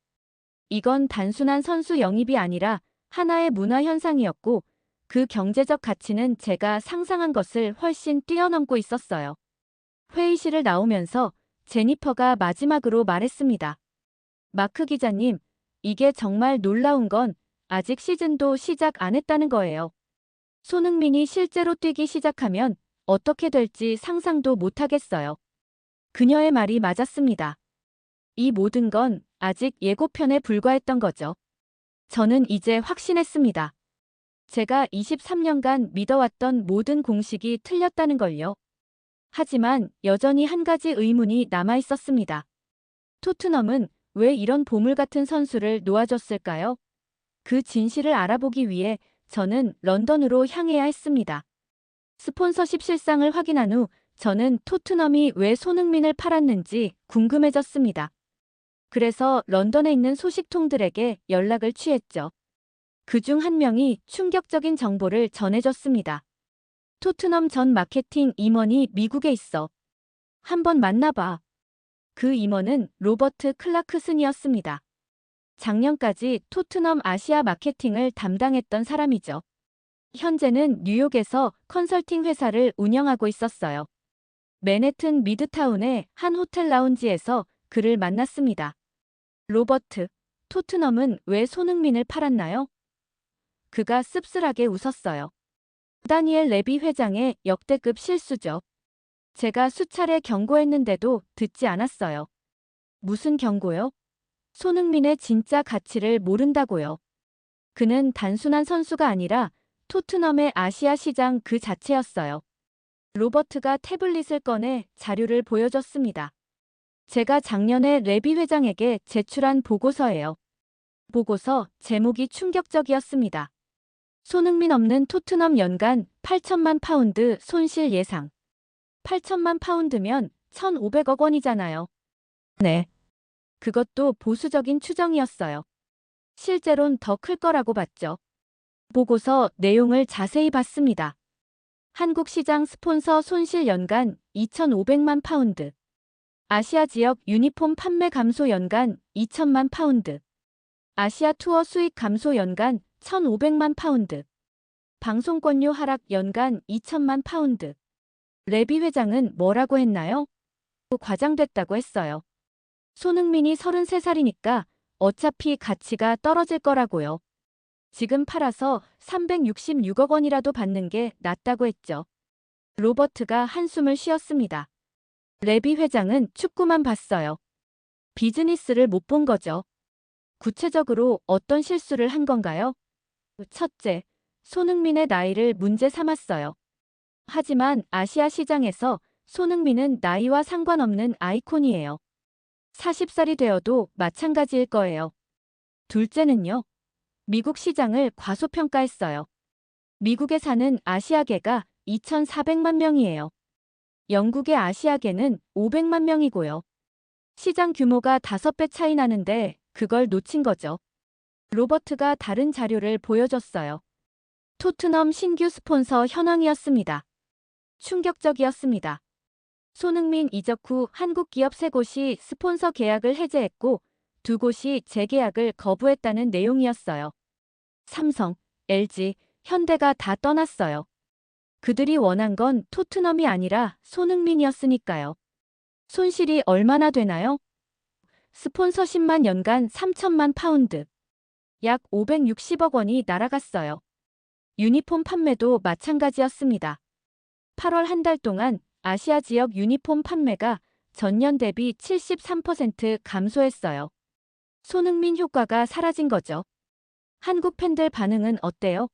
이건 단순한 선수 영입이 아니라 하나의 문화 현상이었고 그 경제적 가치는 제가 상상한 것을 훨씬 뛰어넘고 있었어요. 회의실을 나오면서 제니퍼가 마지막으로 말했습니다. 마크 기자님, 이게 정말 놀라운 건 아직 시즌도 시작 안 했다는 거예요. 손흥민이 실제로 뛰기 시작하면 어떻게 될지 상상도 못하겠어요. 그녀의 말이 맞았습니다. 이 모든 건 아직 예고편에 불과했던 거죠. 저는 이제 확신했습니다. 제가 23년간 믿어왔던 모든 공식이 틀렸다는 걸요. 하지만 여전히 한 가지 의문이 남아 있었습니다. 토트넘은 왜 이런 보물 같은 선수를 놓아줬을까요? 그 진실을 알아보기 위해 저는 런던으로 향해야 했습니다. 스폰서십 실상을 확인한 후 저는 토트넘이 왜 손흥민을 팔았는지 궁금해졌습니다. 그래서 런던에 있는 소식통들에게 연락을 취했죠. 그중 한 명이 충격적인 정보를 전해줬습니다. 토트넘 전 마케팅 임원이 미국에 있어. 한번 만나봐. 그 임원은 로버트 클라크슨이었습니다. 작년까지 토트넘 아시아 마케팅을 담당했던 사람이죠. 현재는 뉴욕에서 컨설팅 회사를 운영하고 있었어요. 맨해튼 미드타운의 한 호텔 라운지에서 그를 만났습니다. 로버트, 토트넘은 왜 손흥민을 팔았나요? 그가 씁쓸하게 웃었어요. 다니엘 레비 회장의 역대급 실수죠. 제가 수차례 경고했는데도 듣지 않았어요. 무슨 경고요? 손흥민의 진짜 가치를 모른다고요. 그는 단순한 선수가 아니라 토트넘의 아시아 시장 그 자체였어요. 로버트가 태블릿을 꺼내 자료를 보여줬습니다. 제가 작년에 레비 회장에게 제출한 보고서예요. 보고서 제목이 충격적이었습니다. 손흥민 없는 토트넘 연간 8천만 파운드 손실 예상. 8천만 파운드면 1,500억 원이잖아요. 네. 그것도 보수적인 추정이었어요. 실제론 더 클 거라고 봤죠. 보고서 내용을 자세히 봤습니다. 한국 시장 스폰서 손실 연간 2,500만 파운드. 아시아 지역 유니폼 판매 감소 연간 2천만 파운드. 아시아 투어 수익 감소 연간 1,500만 파운드. 방송권료 하락 연간 2천만 파운드. 레비 회장은 뭐라고 했나요? 과장됐다고 했어요. 손흥민이 33살이니까 어차피 가치가 떨어질 거라고요. 지금 팔아서 366억 원이라도 받는 게 낫다고 했죠. 로버트가 한숨을 쉬었습니다. 레비 회장은 축구만 봤어요. 비즈니스를 못 본 거죠. 구체적으로 어떤 실수를 한 건가요? 첫째, 손흥민의 나이를 문제 삼았어요. 하지만 아시아 시장에서 손흥민은 나이와 상관없는 아이콘이에요. 40살이 되어도 마찬가지일 거예요. 둘째는요. 미국 시장을 과소평가했어요. 미국에 사는 아시아계가 2,400만 명이에요. 영국의 아시아계는 500만 명이고요. 시장 규모가 5배 차이 나는데 그걸 놓친 거죠. 로버트가 다른 자료를 보여줬어요. 토트넘 신규 스폰서 현황이었습니다. 충격적이었습니다. 손흥민 이적 후 한국 기업 3곳이 스폰서 계약을 해제했고 2곳이 재계약을 거부했다는 내용이었어요. 삼성, LG, 현대가 다 떠났어요. 그들이 원한 건 토트넘이 아니라 손흥민이었으니까요. 손실이 얼마나 되나요? 스폰서십만 연간 3천만 파운드. 약 560억 원이 날아갔어요. 유니폼 판매도 마찬가지였습니다. 8월 한 달 동안 아시아 지역 유니폼 판매가 전년 대비 73% 감소했어요. 손흥민 효과가 사라진 거죠. 한국 팬들 반응은 어때요?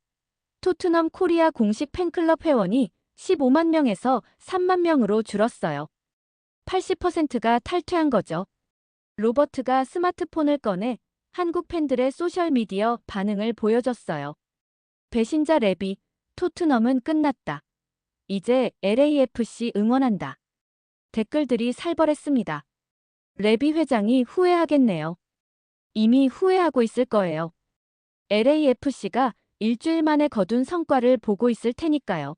토트넘 코리아 공식 팬클럽 회원이 15만 명에서 3만 명으로 줄었어요. 80%가 탈퇴한 거죠. 로버트가 스마트폰을 꺼내 한국 팬들의 소셜미디어 반응을 보여줬어요. 배신자 레비, 토트넘은 끝났다. 이제 LAFC 응원한다. 댓글들이 살벌했습니다. 레비 회장이 후회하겠네요. 이미 후회하고 있을 거예요. LAFC가 일주일 만에 거둔 성과를 보고 있을 테니까요.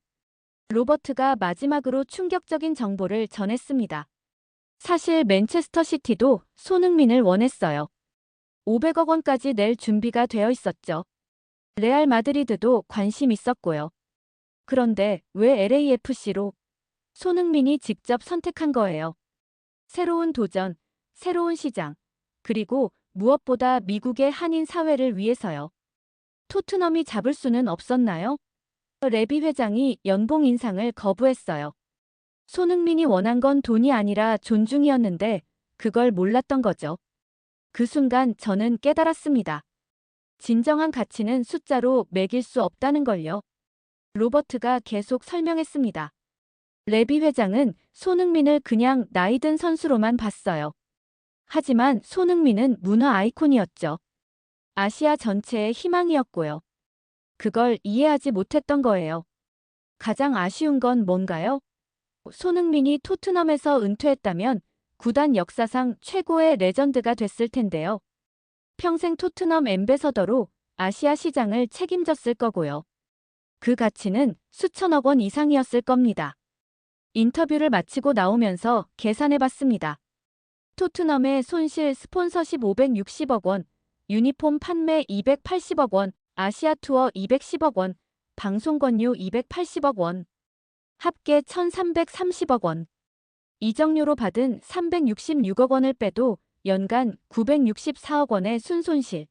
로버트가 마지막으로 충격적인 정보를 전했습니다. 사실 맨체스터 시티도 손흥민을 원했어요. 500억 원까지 낼 준비가 되어 있었죠. 레알 마드리드도 관심 있었고요. 그런데 왜 LAFC로? 손흥민이 직접 선택한 거예요. 새로운 도전, 새로운 시장, 그리고 무엇보다 미국의 한인 사회를 위해서요. 토트넘이 잡을 수는 없었나요? 레비 회장이 연봉 인상을 거부했어요. 손흥민이 원한 건 돈이 아니라 존중이었는데 그걸 몰랐던 거죠. 그 순간 저는 깨달았습니다. 진정한 가치는 숫자로 매길 수 없다는 걸요. 로버트가 계속 설명했습니다. 레비 회장은 손흥민을 그냥 나이든 선수로만 봤어요. 하지만 손흥민은 문화 아이콘이었죠. 아시아 전체의 희망이었고요. 그걸 이해하지 못했던 거예요. 가장 아쉬운 건 뭔가요? 손흥민이 토트넘에서 은퇴했다면 구단 역사상 최고의 레전드가 됐을 텐데요. 평생 토트넘 앰베서더로 아시아 시장을 책임졌을 거고요. 그 가치는 수천억 원 이상이었을 겁니다. 인터뷰를 마치고 나오면서 계산해봤습니다. 토트넘의 손실 스폰서십 560억 원, 유니폼 판매 280억 원, 아시아 투어 210억 원, 방송권료 280억 원, 합계 1,330억 원. 이적료로 받은 366억 원을 빼도 연간 964억 원의 순손실.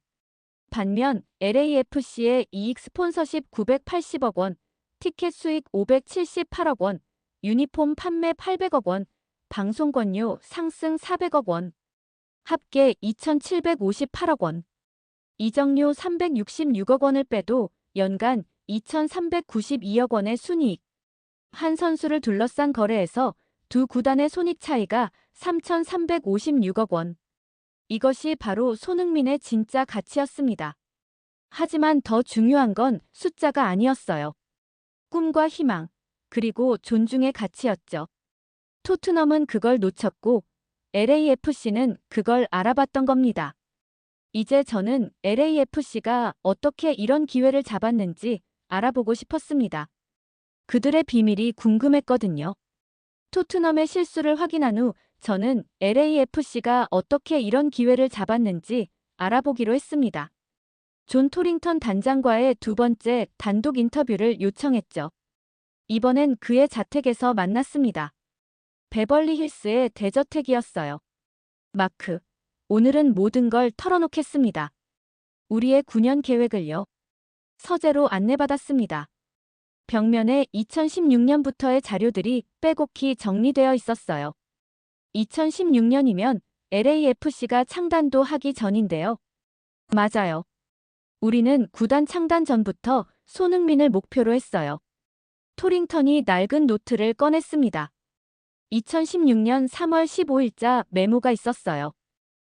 반면 LAFC의 이익 스폰서십 980억 원, 티켓 수익 578억 원, 유니폼 판매 800억 원, 방송권료 상승 400억 원. 합계 2,758억 원. 이적료 366억 원을 빼도 연간 2,392억 원의 순이익. 한 선수를 둘러싼 거래에서 두 구단의 손익 차이가 3,356억 원. 이것이 바로 손흥민의 진짜 가치였습니다. 하지만 더 중요한 건 숫자가 아니었어요. 꿈과 희망, 그리고 존중의 가치였죠. 토트넘은 그걸 놓쳤고 LAFC는 그걸 알아봤던 겁니다. 이제 저는 LAFC가 어떻게 이런 기회를 잡았는지 알아보고 싶었습니다. 그들의 비밀이 궁금했거든요. 토트넘의 실수를 확인한 후 저는 LAFC가 어떻게 이런 기회를 잡았는지 알아보기로 했습니다. 존 토링턴 단장과의 두 번째 단독 인터뷰를 요청했죠. 이번엔 그의 자택에서 만났습니다. 베벌리 힐스의 대저택이었어요. 마크, 오늘은 모든 걸 털어놓겠습니다. 우리의 9년 계획을요. 서재로 안내받았습니다. 벽면에 2016년부터의 자료들이 빼곡히 정리되어 있었어요. 2016년이면 LAFC가 창단도 하기 전인데요. 맞아요. 우리는 구단 창단 전부터 손흥민을 목표로 했어요. 토링턴이 낡은 노트를 꺼냈습니다. 2016년 3월 15일자 메모가 있었어요.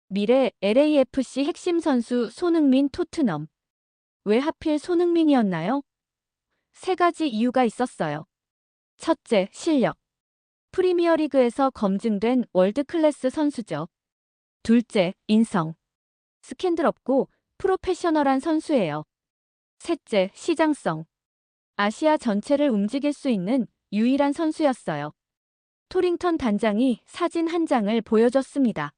미래 LAFC 핵심 선수 손흥민 토트넘. 왜 하필 손흥민이었나요? 세 가지 이유가 있었어요. 첫째, 실력. 프리미어리그에서 검증된 월드클래스 선수죠. 둘째, 인성. 스캔들 없고 프로페셔널한 선수예요. 셋째, 시장성. 아시아 전체를 움직일 수 있는 유일한 선수였어요. 토링턴 단장이 사진 한 장을 보여줬습니다.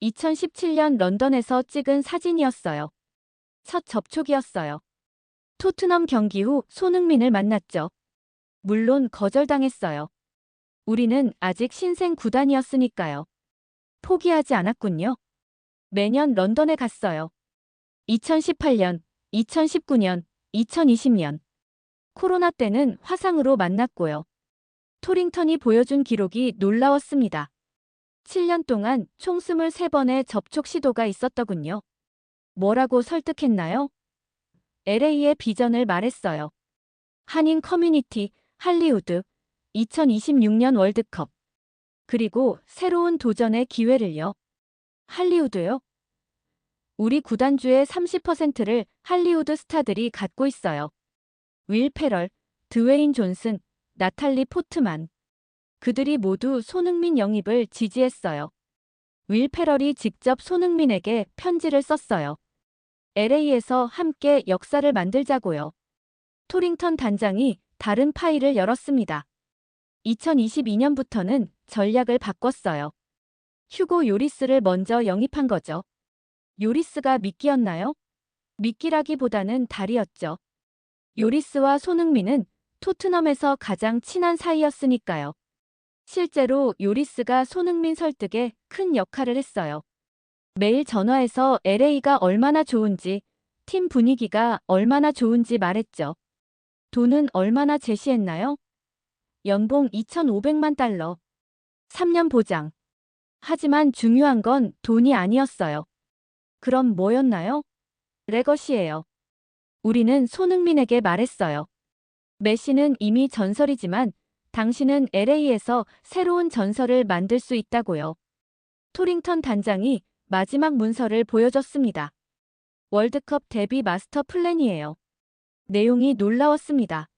2017년 런던에서 찍은 사진이었어요. 첫 접촉이었어요. 토트넘 경기 후 손흥민을 만났죠. 물론 거절당했어요. 우리는 아직 신생 구단이었으니까요. 포기하지 않았군요. 매년 런던에 갔어요. 2018년, 2019년, 2020년. 코로나 때는 화상으로 만났고요. 토링턴이 보여준 기록이 놀라웠습니다. 7년 동안 총 23번의 접촉 시도가 있었더군요. 뭐라고 설득했나요? LA의 비전을 말했어요. 한인 커뮤니티, 할리우드, 2026년 월드컵. 그리고 새로운 도전의 기회를요. 할리우드요? 우리 구단주의 30%를 할리우드 스타들이 갖고 있어요. 윌 페럴, 드웨인 존슨, 나탈리 포트만. 그들이 모두 손흥민 영입을 지지했어요. 윌 페럴이 직접 손흥민에게 편지를 썼어요. LA에서 함께 역사를 만들자고요. 토링턴 단장이 다른 파일을 열었습니다. 2022년부터는 전략을 바꿨어요. 휴고 요리스를 먼저 영입한 거죠. 요리스가 미끼였나요? 미끼라기보다는 달이었죠. 요리스와 손흥민은 토트넘에서 가장 친한 사이였으니까요. 실제로 요리스가 손흥민 설득에 큰 역할을 했어요. 매일 전화해서 LA가 얼마나 좋은지, 팀 분위기가 얼마나 좋은지 말했죠. 돈은 얼마나 제시했나요? 연봉 2,500만 달러. 3년 보장. 하지만 중요한 건 돈이 아니었어요. 그럼 뭐였나요? 레거시예요. 우리는 손흥민에게 말했어요. 메시는 이미 전설이지만 당신은 LA에서 새로운 전설을 만들 수 있다고요. 토링턴 단장이 마지막 문서를 보여줬습니다. 월드컵 데뷔 마스터 플랜이에요. 내용이 놀라웠습니다.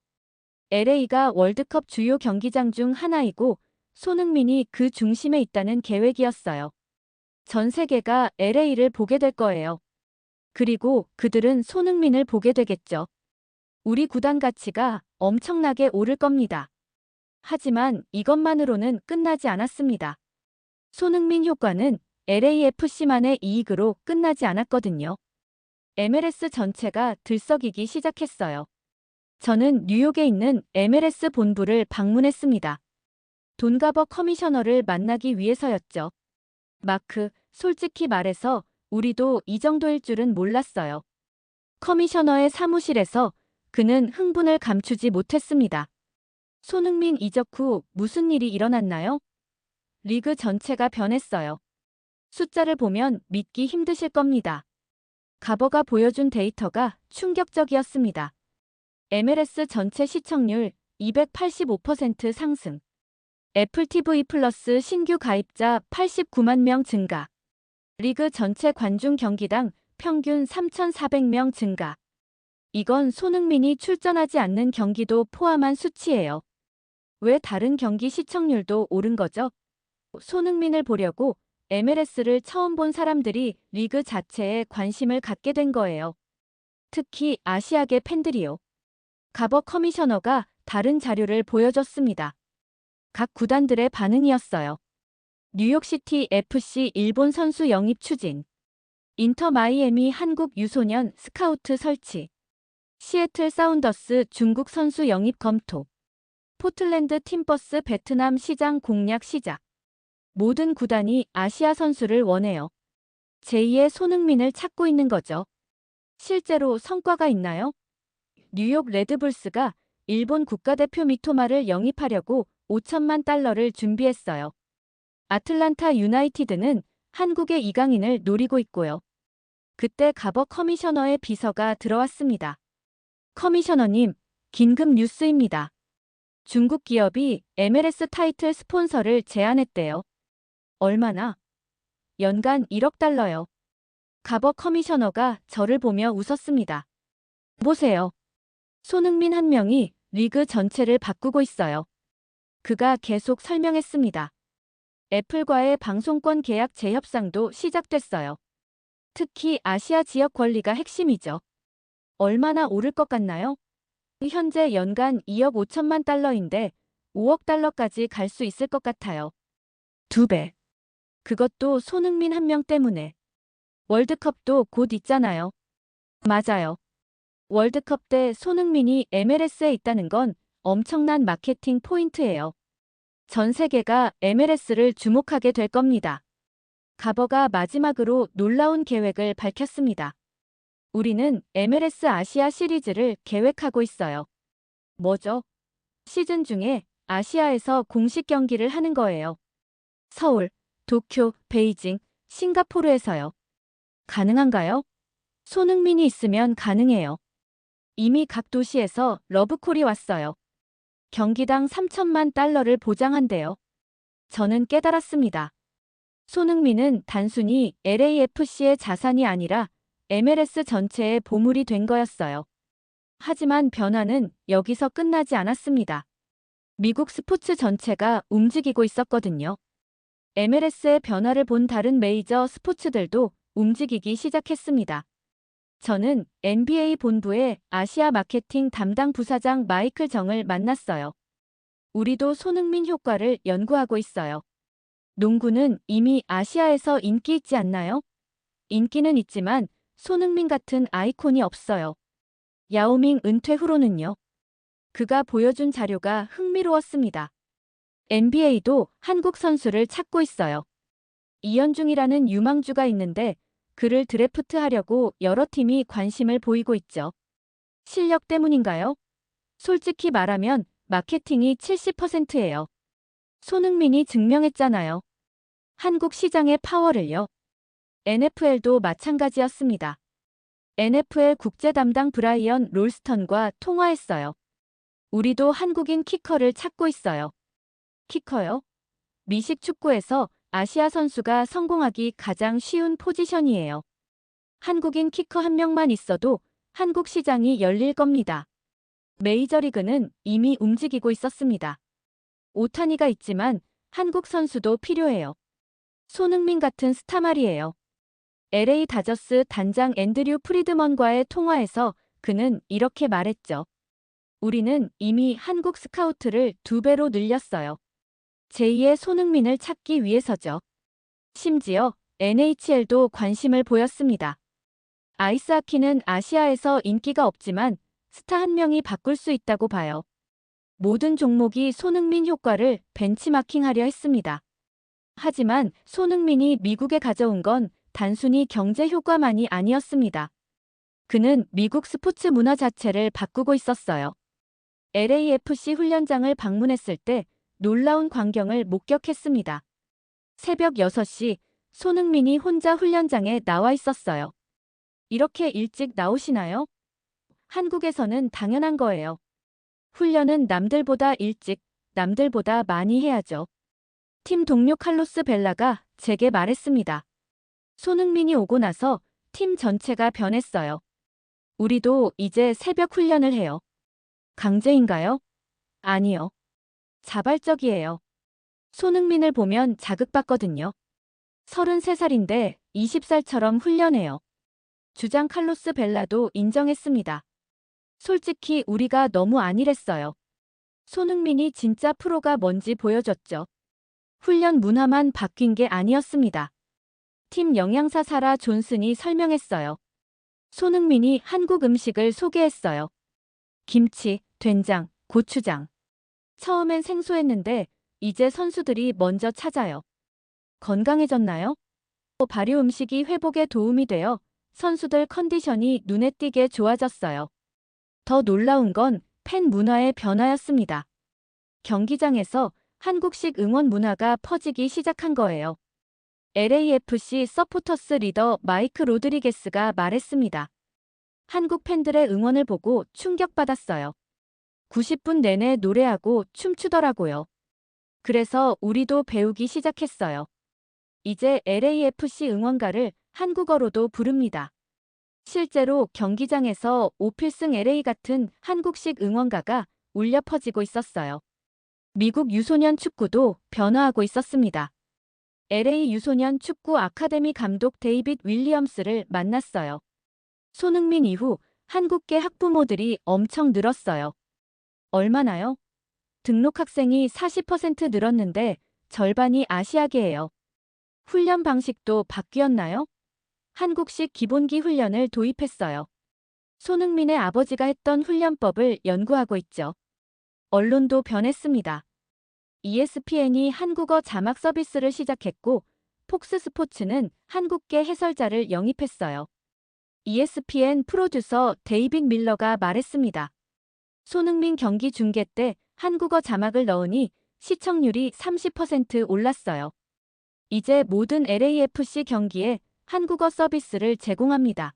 LA가 월드컵 주요 경기장 중 하나이고 손흥민이 그 중심에 있다는 계획이었어요. 전 세계가 LA를 보게 될 거예요. 그리고 그들은 손흥민을 보게 되겠죠. 우리 구단 가치가 엄청나게 오를 겁니다. 하지만 이것만으로는 끝나지 않았습니다. 손흥민 효과는 LAFC만의 이익으로 끝나지 않았거든요. MLS 전체가 들썩이기 시작했어요. 저는 뉴욕에 있는 MLS 본부를 방문했습니다. 돈가버 커미셔너를 만나기 위해서였죠. 마크, 솔직히 말해서 우리도 이 정도일 줄은 몰랐어요. 커미셔너의 사무실에서 그는 흥분을 감추지 못했습니다. 손흥민 이적 후 무슨 일이 일어났나요? 리그 전체가 변했어요. 숫자를 보면 믿기 힘드실 겁니다. 가버가 보여준 데이터가 충격적이었습니다. MLS 전체 시청률 285% 상승. 애플 TV 플러스 신규 가입자 89만 명 증가. 리그 전체 관중 경기당 평균 3,400명 증가. 이건 손흥민이 출전하지 않는 경기도 포함한 수치예요. 왜 다른 경기 시청률도 오른 거죠? 손흥민을 보려고 MLS를 처음 본 사람들이 리그 자체에 관심을 갖게 된 거예요. 특히 아시아계 팬들이요. 가버 커미셔너가 다른 자료를 보여줬습니다. 각 구단들의 반응이었어요. 뉴욕시티 FC 일본 선수 영입 추진. 인터 마이애미 한국 유소년 스카우트 설치. 시애틀 사운더스 중국 선수 영입 검토. 포틀랜드 팀버스 베트남 시장 공략 시작. 모든 구단이 아시아 선수를 원해요. 제2의 손흥민을 찾고 있는 거죠. 실제로 성과가 있나요? 뉴욕 레드불스가 일본 국가대표 미토마를 영입하려고 5천만 달러를 준비했어요. 아틀란타 유나이티드는 한국의 이강인을 노리고 있고요. 그때 가버 커미셔너의 비서가 들어왔습니다. 커미셔너님, 긴급 뉴스입니다. 중국 기업이 MLS 타이틀 스폰서를 제안했대요. 얼마나? 연간 1억 달러요. 가버 커미셔너가 저를 보며 웃었습니다. 보세요. 손흥민 한 명이 리그 전체를 바꾸고 있어요. 그가 계속 설명했습니다. 애플과의 방송권 계약 재협상도 시작됐어요. 특히 아시아 지역 권리가 핵심이죠. 얼마나 오를 것 같나요? 현재 연간 2억 5천만 달러인데 5억 달러까지 갈 수 있을 것 같아요. 2배. 그것도 손흥민 한 명 때문에. 월드컵도 곧 있잖아요. 맞아요. 월드컵 때 손흥민이 MLS에 있다는 건 엄청난 마케팅 포인트예요. 전 세계가 MLS를 주목하게 될 겁니다. 가버가 마지막으로 놀라운 계획을 밝혔습니다. 우리는 MLS 아시아 시리즈를 계획하고 있어요. 뭐죠? 시즌 중에 아시아에서 공식 경기를 하는 거예요. 서울, 도쿄, 베이징, 싱가포르에서요. 가능한가요? 손흥민이 있으면 가능해요. 이미 각 도시에서 러브콜이 왔어요. 경기당 3천만 달러를 보장한대요. 저는 깨달았습니다. 손흥민은 단순히 LAFC의 자산이 아니라 MLS 전체의 보물이 된 거였어요. 하지만 변화는 여기서 끝나지 않았습니다. 미국 스포츠 전체가 움직이고 있었거든요. MLS의 변화를 본 다른 메이저 스포츠들도 움직이기 시작했습니다. 저는 NBA 본부의 아시아 마케팅 담당 부사장 마이클 정을 만났어요. 우리도 손흥민 효과를 연구하고 있어요. 농구는 이미 아시아에서 인기 있지 않나요? 인기는 있지만 손흥민 같은 아이콘이 없어요. 야오밍 은퇴 후로는요. 그가 보여준 자료가 흥미로웠습니다. NBA도 한국 선수를 찾고 있어요. 이현중이라는 유망주가 있는데 그를 드래프트하려고 여러 팀이 관심을 보이고 있죠. 실력 때문인가요? 솔직히 말하면 마케팅이 70%예요. 손흥민이 증명했잖아요. 한국 시장의 파워를요. NFL도 마찬가지였습니다. NFL 국제 담당 브라이언 롤스턴과 통화했어요. 우리도 한국인 키커를 찾고 있어요. 키커요? 미식 축구에서 아시아 선수가 성공하기 가장 쉬운 포지션이에요. 한국인 키커 한 명만 있어도 한국 시장이 열릴 겁니다. 메이저리그는 이미 움직이고 있었습니다. 오타니가 있지만 한국 선수도 필요해요. 손흥민 같은 스타 말이에요. LA 다저스 단장 앤드류 프리드먼과의 통화에서 그는 이렇게 말했죠. 우리는 이미 한국 스카우트를 2배로 늘렸어요. 제2의 손흥민을 찾기 위해서죠. 심지어 NHL도 관심을 보였습니다. 아이스하키는 아시아에서 인기가 없지만 스타 한 명이 바꿀 수 있다고 봐요. 모든 종목이 손흥민 효과를 벤치마킹하려 했습니다. 하지만 손흥민이 미국에 가져온 건 단순히 경제 효과만이 아니었습니다. 그는 미국 스포츠 문화 자체를 바꾸고 있었어요. LAFC 훈련장을 방문했을 때 놀라운 광경을 목격했습니다. 새벽 6시 손흥민이 혼자 훈련장에 나와 있었어요. 이렇게 일찍 나오시나요? 한국에서는 당연한 거예요. 훈련은 남들보다 일찍, 남들보다 많이 해야죠. 팀 동료 칼로스 벨라가 제게 말했습니다. 손흥민이 오고 나서 팀 전체가 변했어요. 우리도 이제 새벽 훈련을 해요. 강제인가요? 아니요. 자발적이에요. 손흥민을 보면 자극받거든요. 33살인데 20살처럼 훈련해요. 주장 칼로스 벨라도 인정했습니다. 솔직히 우리가 너무 안일했어요. 손흥민이 진짜 프로가 뭔지 보여줬죠. 훈련 문화만 바뀐 게 아니었습니다. 팀 영양사 사라 존슨이 설명했어요. 손흥민이 한국 음식을 소개했어요. 김치, 된장, 고추장. 처음엔 생소했는데 이제 선수들이 먼저 찾아요. 건강해졌나요? 발효 음식이 회복에 도움이 되어 선수들 컨디션이 눈에 띄게 좋아졌어요. 더 놀라운 건 팬 문화의 변화였습니다. 경기장에서 한국식 응원 문화가 퍼지기 시작한 거예요. LAFC 서포터스 리더 마이크 로드리게스가 말했습니다. 한국 팬들의 응원을 보고 충격받았어요. 90분 내내 노래하고 춤추더라고요. 그래서 우리도 배우기 시작했어요. 이제 LAFC 응원가를 한국어로도 부릅니다. 실제로 경기장에서 오필승 LA 같은 한국식 응원가가 울려 퍼지고 있었어요. 미국 유소년 축구도 변화하고 있었습니다. LA 유소년 축구 아카데미 감독 데이빗 윌리엄스를 만났어요. 손흥민 이후 한국계 학부모들이 엄청 늘었어요. 얼마나요? 등록 학생이 40% 늘었는데 절반이 아시아계예요. 훈련 방식도 바뀌었나요? 한국식 기본기 훈련을 도입했어요. 손흥민의 아버지가 했던 훈련법을 연구하고 있죠. 언론도 변했습니다. ESPN이 한국어 자막 서비스를 시작했고 폭스 스포츠는 한국계 해설자를 영입했어요. ESPN 프로듀서 데이빗 밀러가 말했습니다. 손흥민 경기 중계 때 한국어 자막을 넣으니 시청률이 30% 올랐어요. 이제 모든 LAFC 경기에 한국어 서비스를 제공합니다.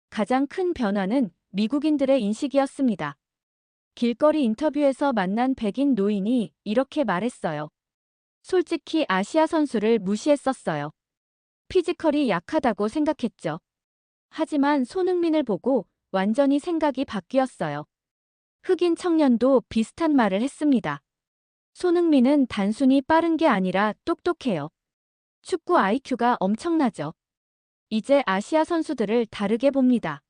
가장 큰 변화는 미국인들의 인식이었습니다. 길거리 인터뷰에서 만난 백인 노인이 이렇게 말했어요. 솔직히 아시아 선수를 무시했었어요. 피지컬이 약하다고 생각했죠. 하지만 손흥민을 보고 완전히 생각이 바뀌었어요. 흑인 청년도 비슷한 말을 했습니다. 손흥민은 단순히 빠른 게 아니라 똑똑해요. 축구 IQ가 엄청나죠. 이제 아시아 선수들을 다르게 봅니다.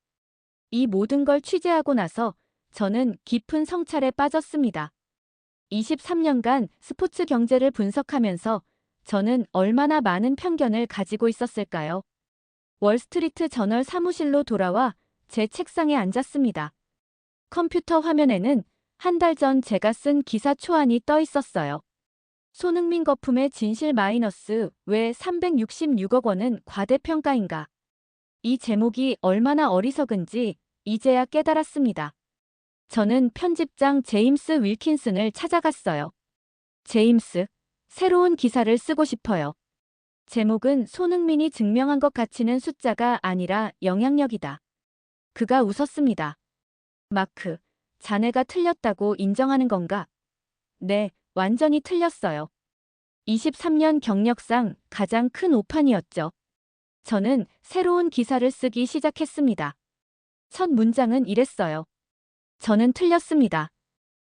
이 모든 걸 취재하고 나서 저는 깊은 성찰에 빠졌습니다. 23년간 스포츠 경제를 분석하면서 저는 얼마나 많은 편견을 가지고 있었을까요? 월스트리트 저널 사무실로 돌아와 제 책상에 앉았습니다. 컴퓨터 화면에는 한 달 전 제가 쓴 기사 초안이 떠 있었어요. 손흥민 거품의 진실 마이너스 왜 366억 원은 과대평가인가? 이 제목이 얼마나 어리석은지 이제야 깨달았습니다. 저는 편집장 제임스 윌킨슨을 찾아갔어요. 제임스, 새로운 기사를 쓰고 싶어요. 제목은 손흥민이 증명한 것 가치는 숫자가 아니라 영향력이다. 그가 웃었습니다. 마크, 자네가 틀렸다고 인정하는 건가? 네, 완전히 틀렸어요. 23년 경력상 가장 큰 오판이었죠. 저는 새로운 기사를 쓰기 시작했습니다. 첫 문장은 이랬어요. 저는 틀렸습니다.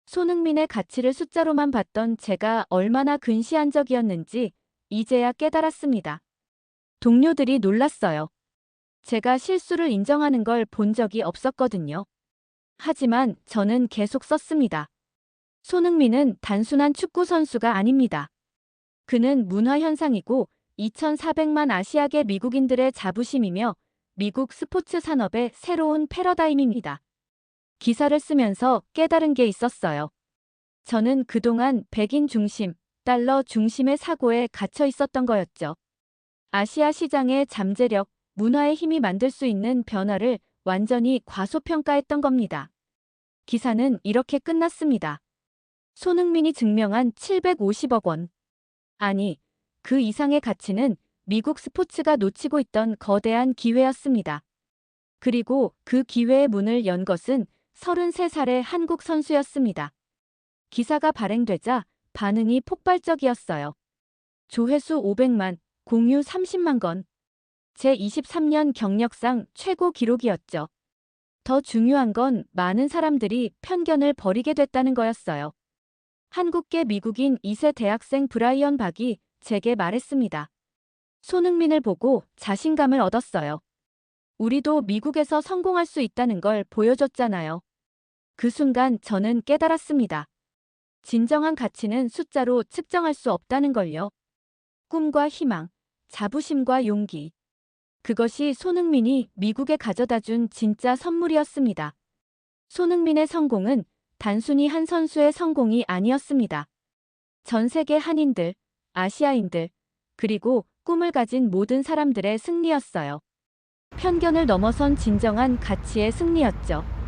손흥민의 가치를 숫자로만 봤던 제가 얼마나 근시안적이었는지 이제야 깨달았습니다. 동료들이 놀랐어요. 제가 실수를 인정하는 걸 본 적이 없었거든요. 하지만 저는 계속 썼습니다. 손흥민은 단순한 축구 선수가 아닙니다. 그는 문화현상이고 2,400만 아시아계 미국인들의 자부심이며 미국 스포츠 산업의 새로운 패러다임입니다. 기사를 쓰면서 깨달은 게 있었어요. 저는 그동안 백인 중심, 달러 중심의 사고에 갇혀 있었던 거였죠. 아시아 시장의 잠재력, 문화의 힘이 만들 수 있는 변화를 완전히 과소평가했던 겁니다. 기사는 이렇게 끝났습니다. 손흥민이 증명한 750억 원. 아니, 그 이상의 가치는 미국 스포츠가 놓치고 있던 거대한 기회였습니다. 그리고 그 기회의 문을 연 것은 33살의 한국 선수였습니다. 기사가 발행되자 반응이 폭발적이었어요. 조회수 500만, 공유 30만 건. 제 23년 경력상 최고 기록이었죠. 더 중요한 건 많은 사람들이 편견을 버리게 됐다는 거였어요. 한국계 미국인 2세 대학생 브라이언 박이 제게 말했습니다. 손흥민을 보고 자신감을 얻었어요. 우리도 미국에서 성공할 수 있다는 걸 보여줬잖아요. 그 순간 저는 깨달았습니다. 진정한 가치는 숫자로 측정할 수 없다는 걸요. 꿈과 희망, 자부심과 용기. 그것이 손흥민이 미국에 가져다 준 진짜 선물이었습니다. 손흥민의 성공은 단순히 한 선수의 성공이 아니었습니다. 전 세계 한인들, 아시아인들, 그리고 꿈을 가진 모든 사람들의 승리였어요. 편견을 넘어선 진정한 가치의 승리였죠.